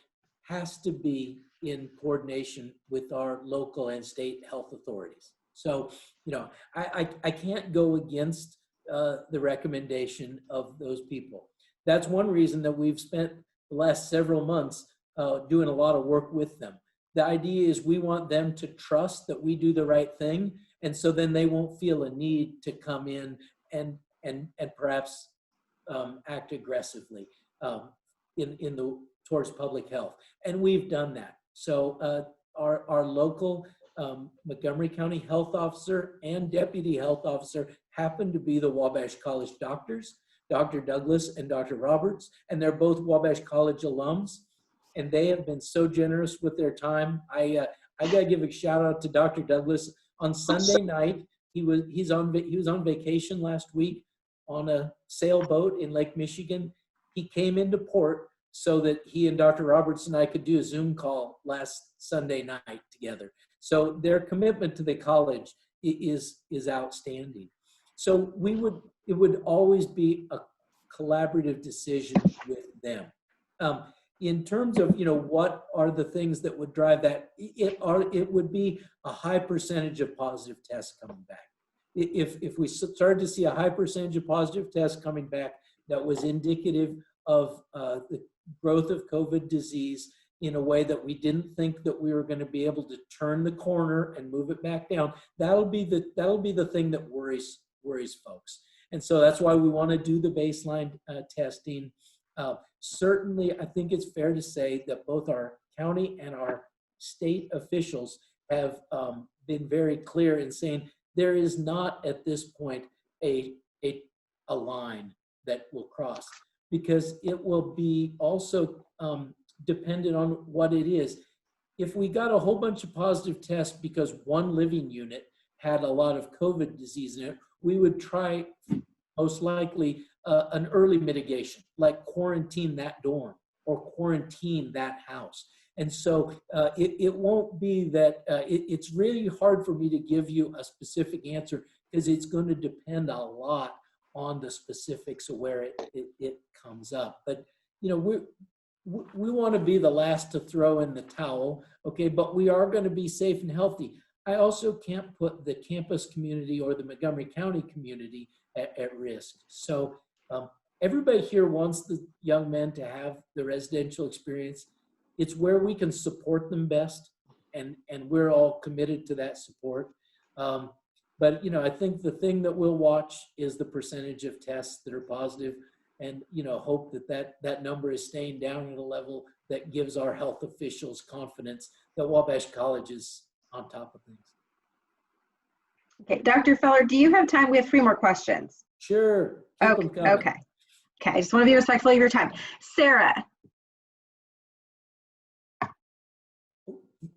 Speaker 1: has to be in coordination with our local and state health authorities. So I can't go against the recommendation of those people. That's one reason that we've spent the last several months doing a lot of work with them. The idea is we want them to trust that we do the right thing, and so then they won't feel a need to come in and perhaps act aggressively towards public health. And we've done that. So our local Montgomery County health officer and deputy health officer happen to be the Wabash College doctors, Dr. Douglas and Dr. Roberts, and they're both Wabash College alums. And they have been so generous with their time. I gotta give a shout out to Dr. Douglas. On Sunday night, he was on vacation last week on a sailboat in Lake Michigan. He came into port so that he and Dr. Roberts and I could do a Zoom call last Sunday night together. So their commitment to the college is outstanding. So it would always be a collaborative decision with them. In terms of what are the things that would drive that, it would be a high percentage of positive tests coming back. If we started to see a high percentage of positive tests coming back that was indicative of the growth of COVID disease in a way that we didn't think that we were going to be able to turn the corner and move it back down, that'll be the thing that worries folks. And so that's why we want to do the baseline testing. Certainly, I think it's fair to say that both our county and our state officials have been very clear in saying there is not at this point a line that will cross, because it will be also dependent on what it is. If we got a whole bunch of positive tests because one living unit had a lot of COVID disease in it, we would try most likely an early mitigation, like quarantine that dorm or quarantine that house. And so it won't be that, it's really hard for me to give you a specific answer because it's going to depend a lot on the specifics of where it comes up. But, we want to be the last to throw in the towel, okay, but we are going to be safe and healthy. I also can't put the campus community or the Montgomery County community at risk. So everybody here wants the young men to have the residential experience. It's where we can support them best, and we're all committed to that support. But I think the thing that we'll watch is the percentage of tests that are positive, and hope that number is staying down at a level that gives our health officials confidence that Wabash College is on top of things.
Speaker 2: Okay, Dr. Feller, do you have time? We have 3 more questions.
Speaker 1: Sure.
Speaker 2: Okay. I just want to be respectful of your time. Sarah.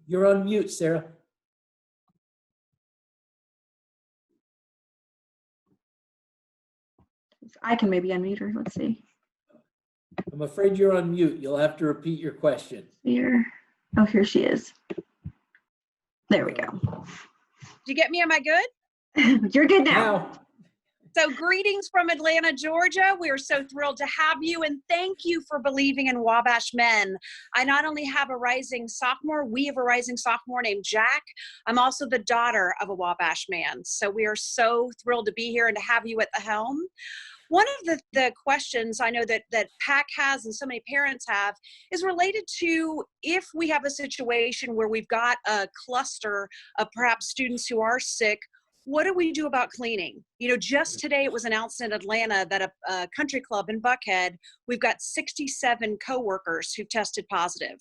Speaker 1: You're on mute, Sarah.
Speaker 2: I can maybe unmute her. Let's see.
Speaker 1: I'm afraid you're on mute. You'll have to repeat your question.
Speaker 2: Here. Oh, here she is. There we go.
Speaker 9: Did you get me? Am I good?
Speaker 2: You're good now.
Speaker 9: So greetings from Atlanta, Georgia. We are so thrilled to have you, and thank you for believing in Wabash Men. I not only have a rising sophomore, we have a rising sophomore named Jack. I'm also the daughter of a Wabash man. So we are so thrilled to be here and to have you at the helm. One of the questions I know that PAC has and so many parents have is related to if we have a situation where we've got a cluster of perhaps students who are sick, what do we do about cleaning? You know, just today it was announced in Atlanta that a country club in Buckhead, we've got 67 coworkers who've tested positive.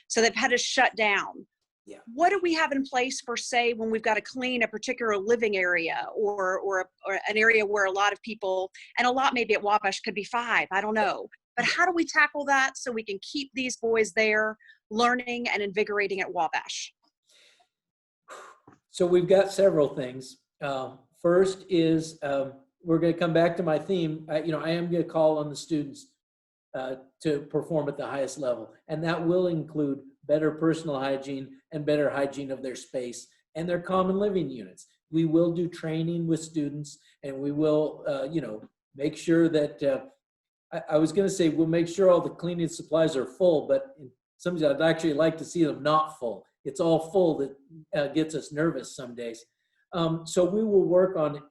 Speaker 9: So they've had to shut down.
Speaker 1: Yeah.
Speaker 9: What do we have in place for, say, when we've got to clean a particular living area or an area where a lot of people, and a lot maybe at Wabash could be 5, I don't know. But how do we tackle that so we can keep these boys there learning and invigorating at Wabash?
Speaker 1: So we've got several things. First is we're going to come back to my theme. I am going to call on the students to perform at the highest level, and that will include better personal hygiene and better hygiene of their space and their common living units. We will do training with students, and we will, make sure that I was going to say we'll make sure all the cleaning supplies are full, but sometimes I'd actually like to see them not full. It's all full that gets us nervous some days. So we will work on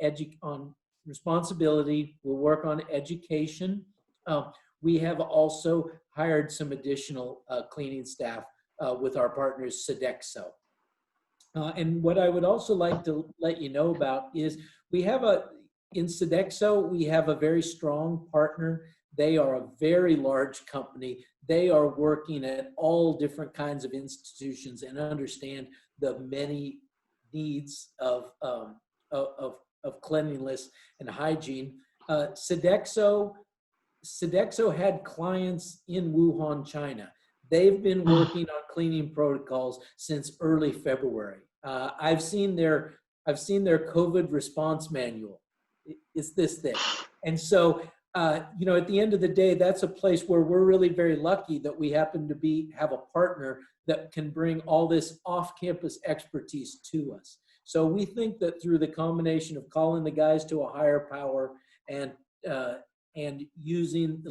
Speaker 1: responsibility. We'll work on education. We have also hired some additional cleaning staff with our partners, Sodexo. And what I would also like to let you know about is in Sodexo, we have a very strong partner. They are a very large company. They are working at all different kinds of institutions and understand the many needs of cleanliness and hygiene. Sodexo had clients in Wuhan, China. They've been working on cleaning protocols since early February. I've seen their COVID response manual. It's this thick. And so, at the end of the day, that's a place where we're really very lucky that we happen to have a partner that can bring all this off-campus expertise to us. So we think that through the combination of calling the guys to a higher power and leveraging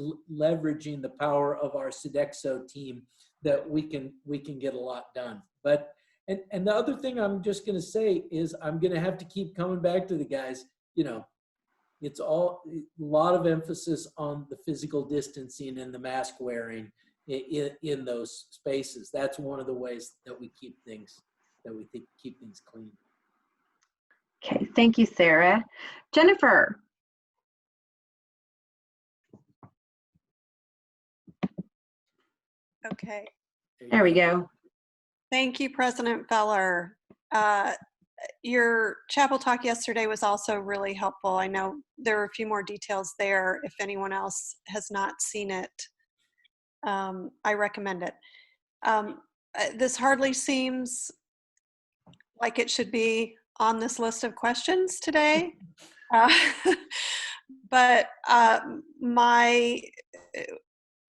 Speaker 1: the power of our Sodexo team, that we can get a lot done. But and the other thing I'm just going to say is I'm going to have to keep coming back to the guys. It's a lot of emphasis on the physical distancing and the mask wearing in those spaces. That's one of the ways that we keep things clean.
Speaker 2: Okay, thank you, Sarah. Jennifer.
Speaker 10: Okay.
Speaker 2: There we go.
Speaker 10: Thank you, President Feller. Your chapel talk yesterday was also really helpful. I know there are a few more details there. If anyone else has not seen it, I recommend it. This hardly seems like it should be on this list of questions today. But my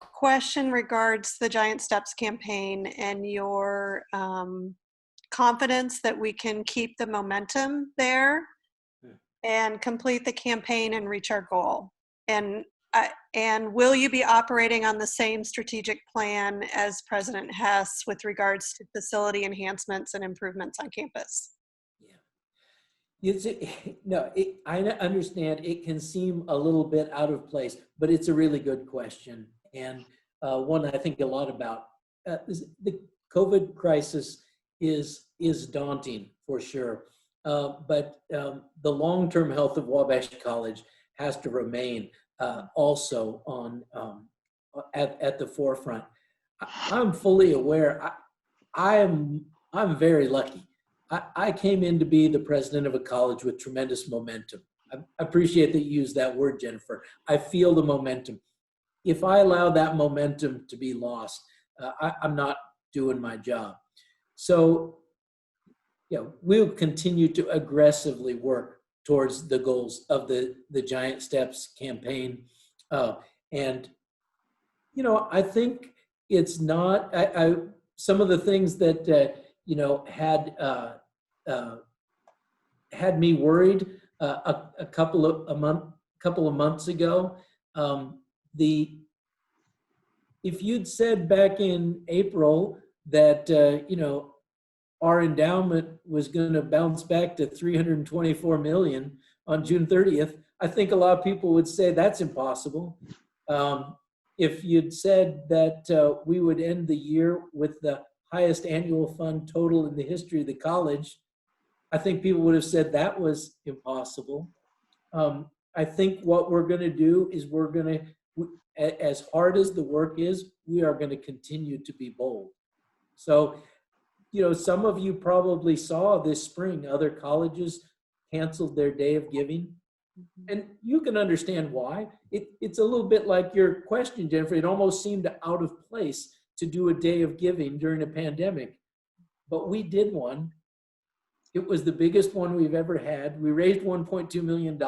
Speaker 10: question regards the Giant Steps campaign and your confidence that we can keep the momentum there and complete the campaign and reach our goal. And will you be operating on the same strategic plan as President Hess with regards to facility enhancements and improvements on campus?
Speaker 1: I understand it can seem a little bit out of place, but it's a really good question, and one I think a lot about. The COVID crisis is daunting for sure, but the long-term health of Wabash College has to remain also on at the forefront. I'm fully aware. I'm very lucky. I came in to be the president of a college with tremendous momentum. I appreciate that you used that word, Jennifer. I feel the momentum. If I allow that momentum to be lost, I'm not doing my job. So, we'll continue to aggressively work towards the goals of the Giant Steps campaign. And, I think it's not, some of the things that, had me worried a couple of months ago. If you'd said back in April that, our endowment was going to bounce back to 324 million on June 30th, I think a lot of people would say that's impossible. If you'd said that we would end the year with the highest annual fund total in the history of the college, I think people would have said that was impossible. I think what we're going to do is we're going to, as hard as the work is, we are going to continue to be bold. So, some of you probably saw this spring, other colleges canceled their day of giving. And you can understand why. It's a little bit like your question, Jennifer. It almost seemed out of place to do a day of giving during a pandemic. But we did one. It was the biggest one we've ever had. We raised $1.2 million.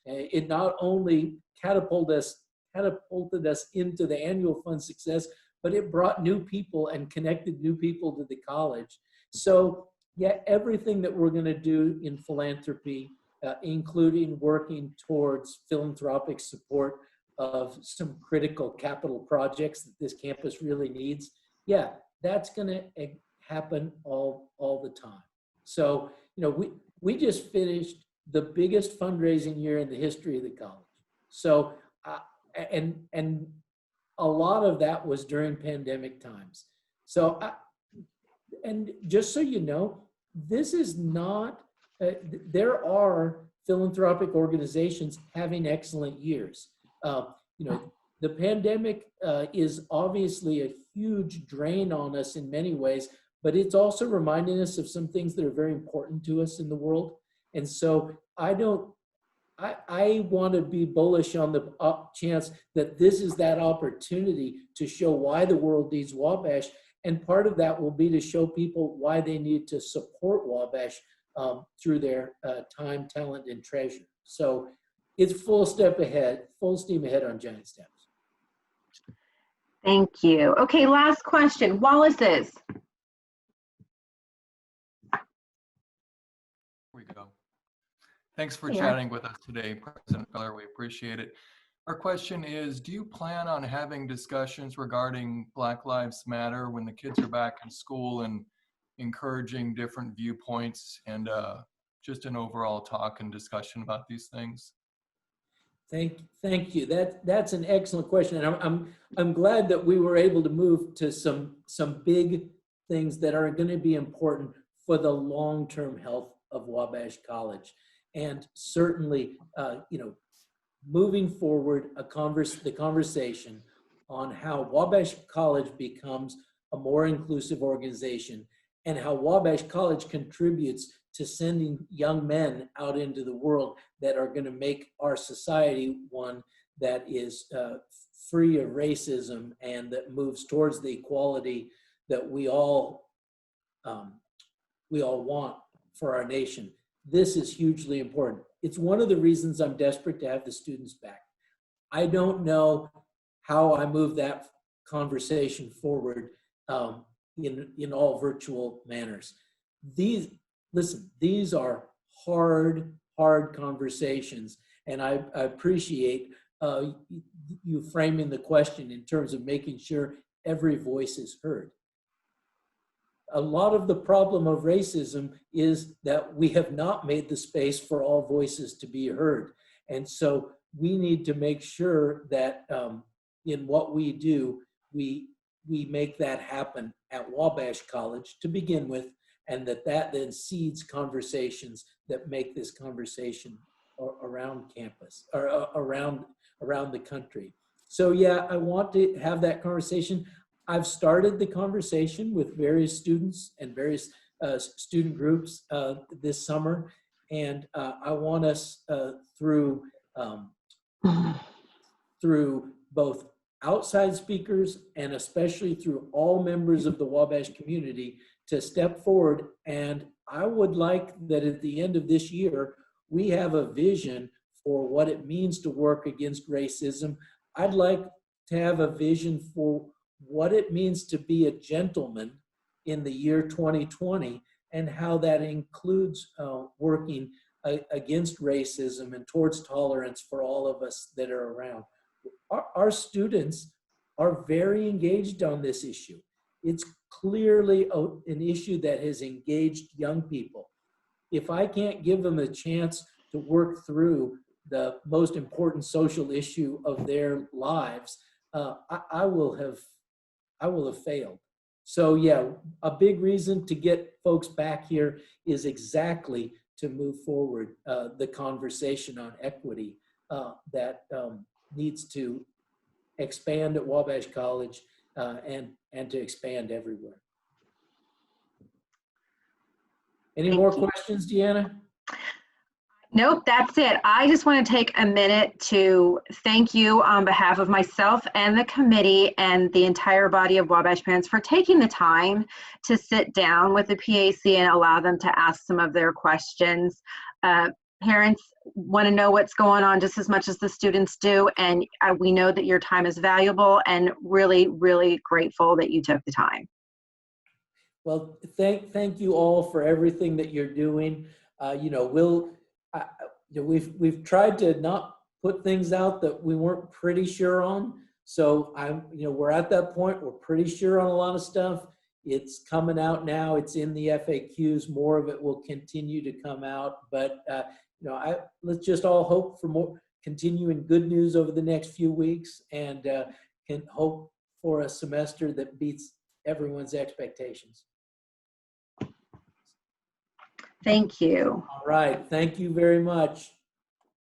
Speaker 1: It not only catapulted us into the annual fund success, but it brought new people and connected new people to the college. So yeah, everything that we're going to do in philanthropy, including working towards philanthropic support of some critical capital projects that this campus really needs, yeah, that's going to happen all the time. So, we just finished the biggest fundraising year in the history of the college. So, and a lot of that was during pandemic times. So, and just so you know, this is not, there are philanthropic organizations having excellent years. The pandemic is obviously a huge drain on us in many ways, but it's also reminding us of some things that are very important to us in the world. And so I want to be bullish on the chance that this is that opportunity to show why the world needs Wabash. And part of that will be to show people why they need to support Wabash through their time, talent, and treasure. So it's full steam ahead on Giant Steps.
Speaker 2: Thank you. Okay, last question. Wallace's.
Speaker 11: Here we go. Thanks for
Speaker 2: Yeah.
Speaker 11: chatting with us today, President Miller. We appreciate it. Our question is, do you plan on having discussions regarding Black Lives Matter when the kids are back in school and encouraging different viewpoints and just an overall talk and discussion about these things?
Speaker 1: Thank you. That's an excellent question, and I'm glad that we were able to move to some big things that are going to be important for the long-term health of Wabash College, and certainly, moving forward the conversation on how Wabash College becomes a more inclusive organization, and how Wabash College contributes to sending young men out into the world that are going to make our society one that is free of racism and that moves towards the equality that we all want for our nation. This is hugely important. It's one of the reasons I'm desperate to have the students back. I don't know how I move that conversation forward in all virtual manners. These are hard conversations, and I appreciate you framing the question in terms of making sure every voice is heard. A lot of the problem of racism is that we have not made the space for all voices to be heard. And so we need to make sure that in what we do, we make that happen at Wabash College to begin with, and that then seeds conversations that make this conversation around campus or around the country. So yeah, I want to have that conversation. I've started the conversation with various students and various student groups this summer, and I want us through both outside speakers and especially through all members of the Wabash community to step forward. And I would like that at the end of this year, we have a vision for what it means to work against racism. I'd like to have a vision for what it means to be a gentleman in the year 2020 and how that includes working against racism and towards tolerance for all of us that are around. Our students are very engaged on this issue. It's clearly an issue that has engaged young people. If I can't give them a chance to work through the most important social issue of their lives, I will have failed. So yeah, a big reason to get folks back here is exactly to move forward the conversation on equity that needs to expand at Wabash College and to expand everywhere. Any more questions, Deanna?
Speaker 2: Nope, that's it. I just want to take a minute to thank you on behalf of myself and the committee and the entire body of Wabash parents for taking the time to sit down with the PAC and allow them to ask some of their questions. Parents want to know what's going on just as much as the students do, and we know that your time is valuable and really, really grateful that you took the time.
Speaker 1: Well, thank you all for everything that you're doing. We've tried to not put things out that we weren't pretty sure on. So we're at that point. We're pretty sure on a lot of stuff. It's coming out now. It's in the FAQs. More of it will continue to come out. But let's just all hope for more continuing good news over the next few weeks, and can hope for a semester that beats everyone's expectations.
Speaker 2: Thank you.
Speaker 1: All right. Thank you very much.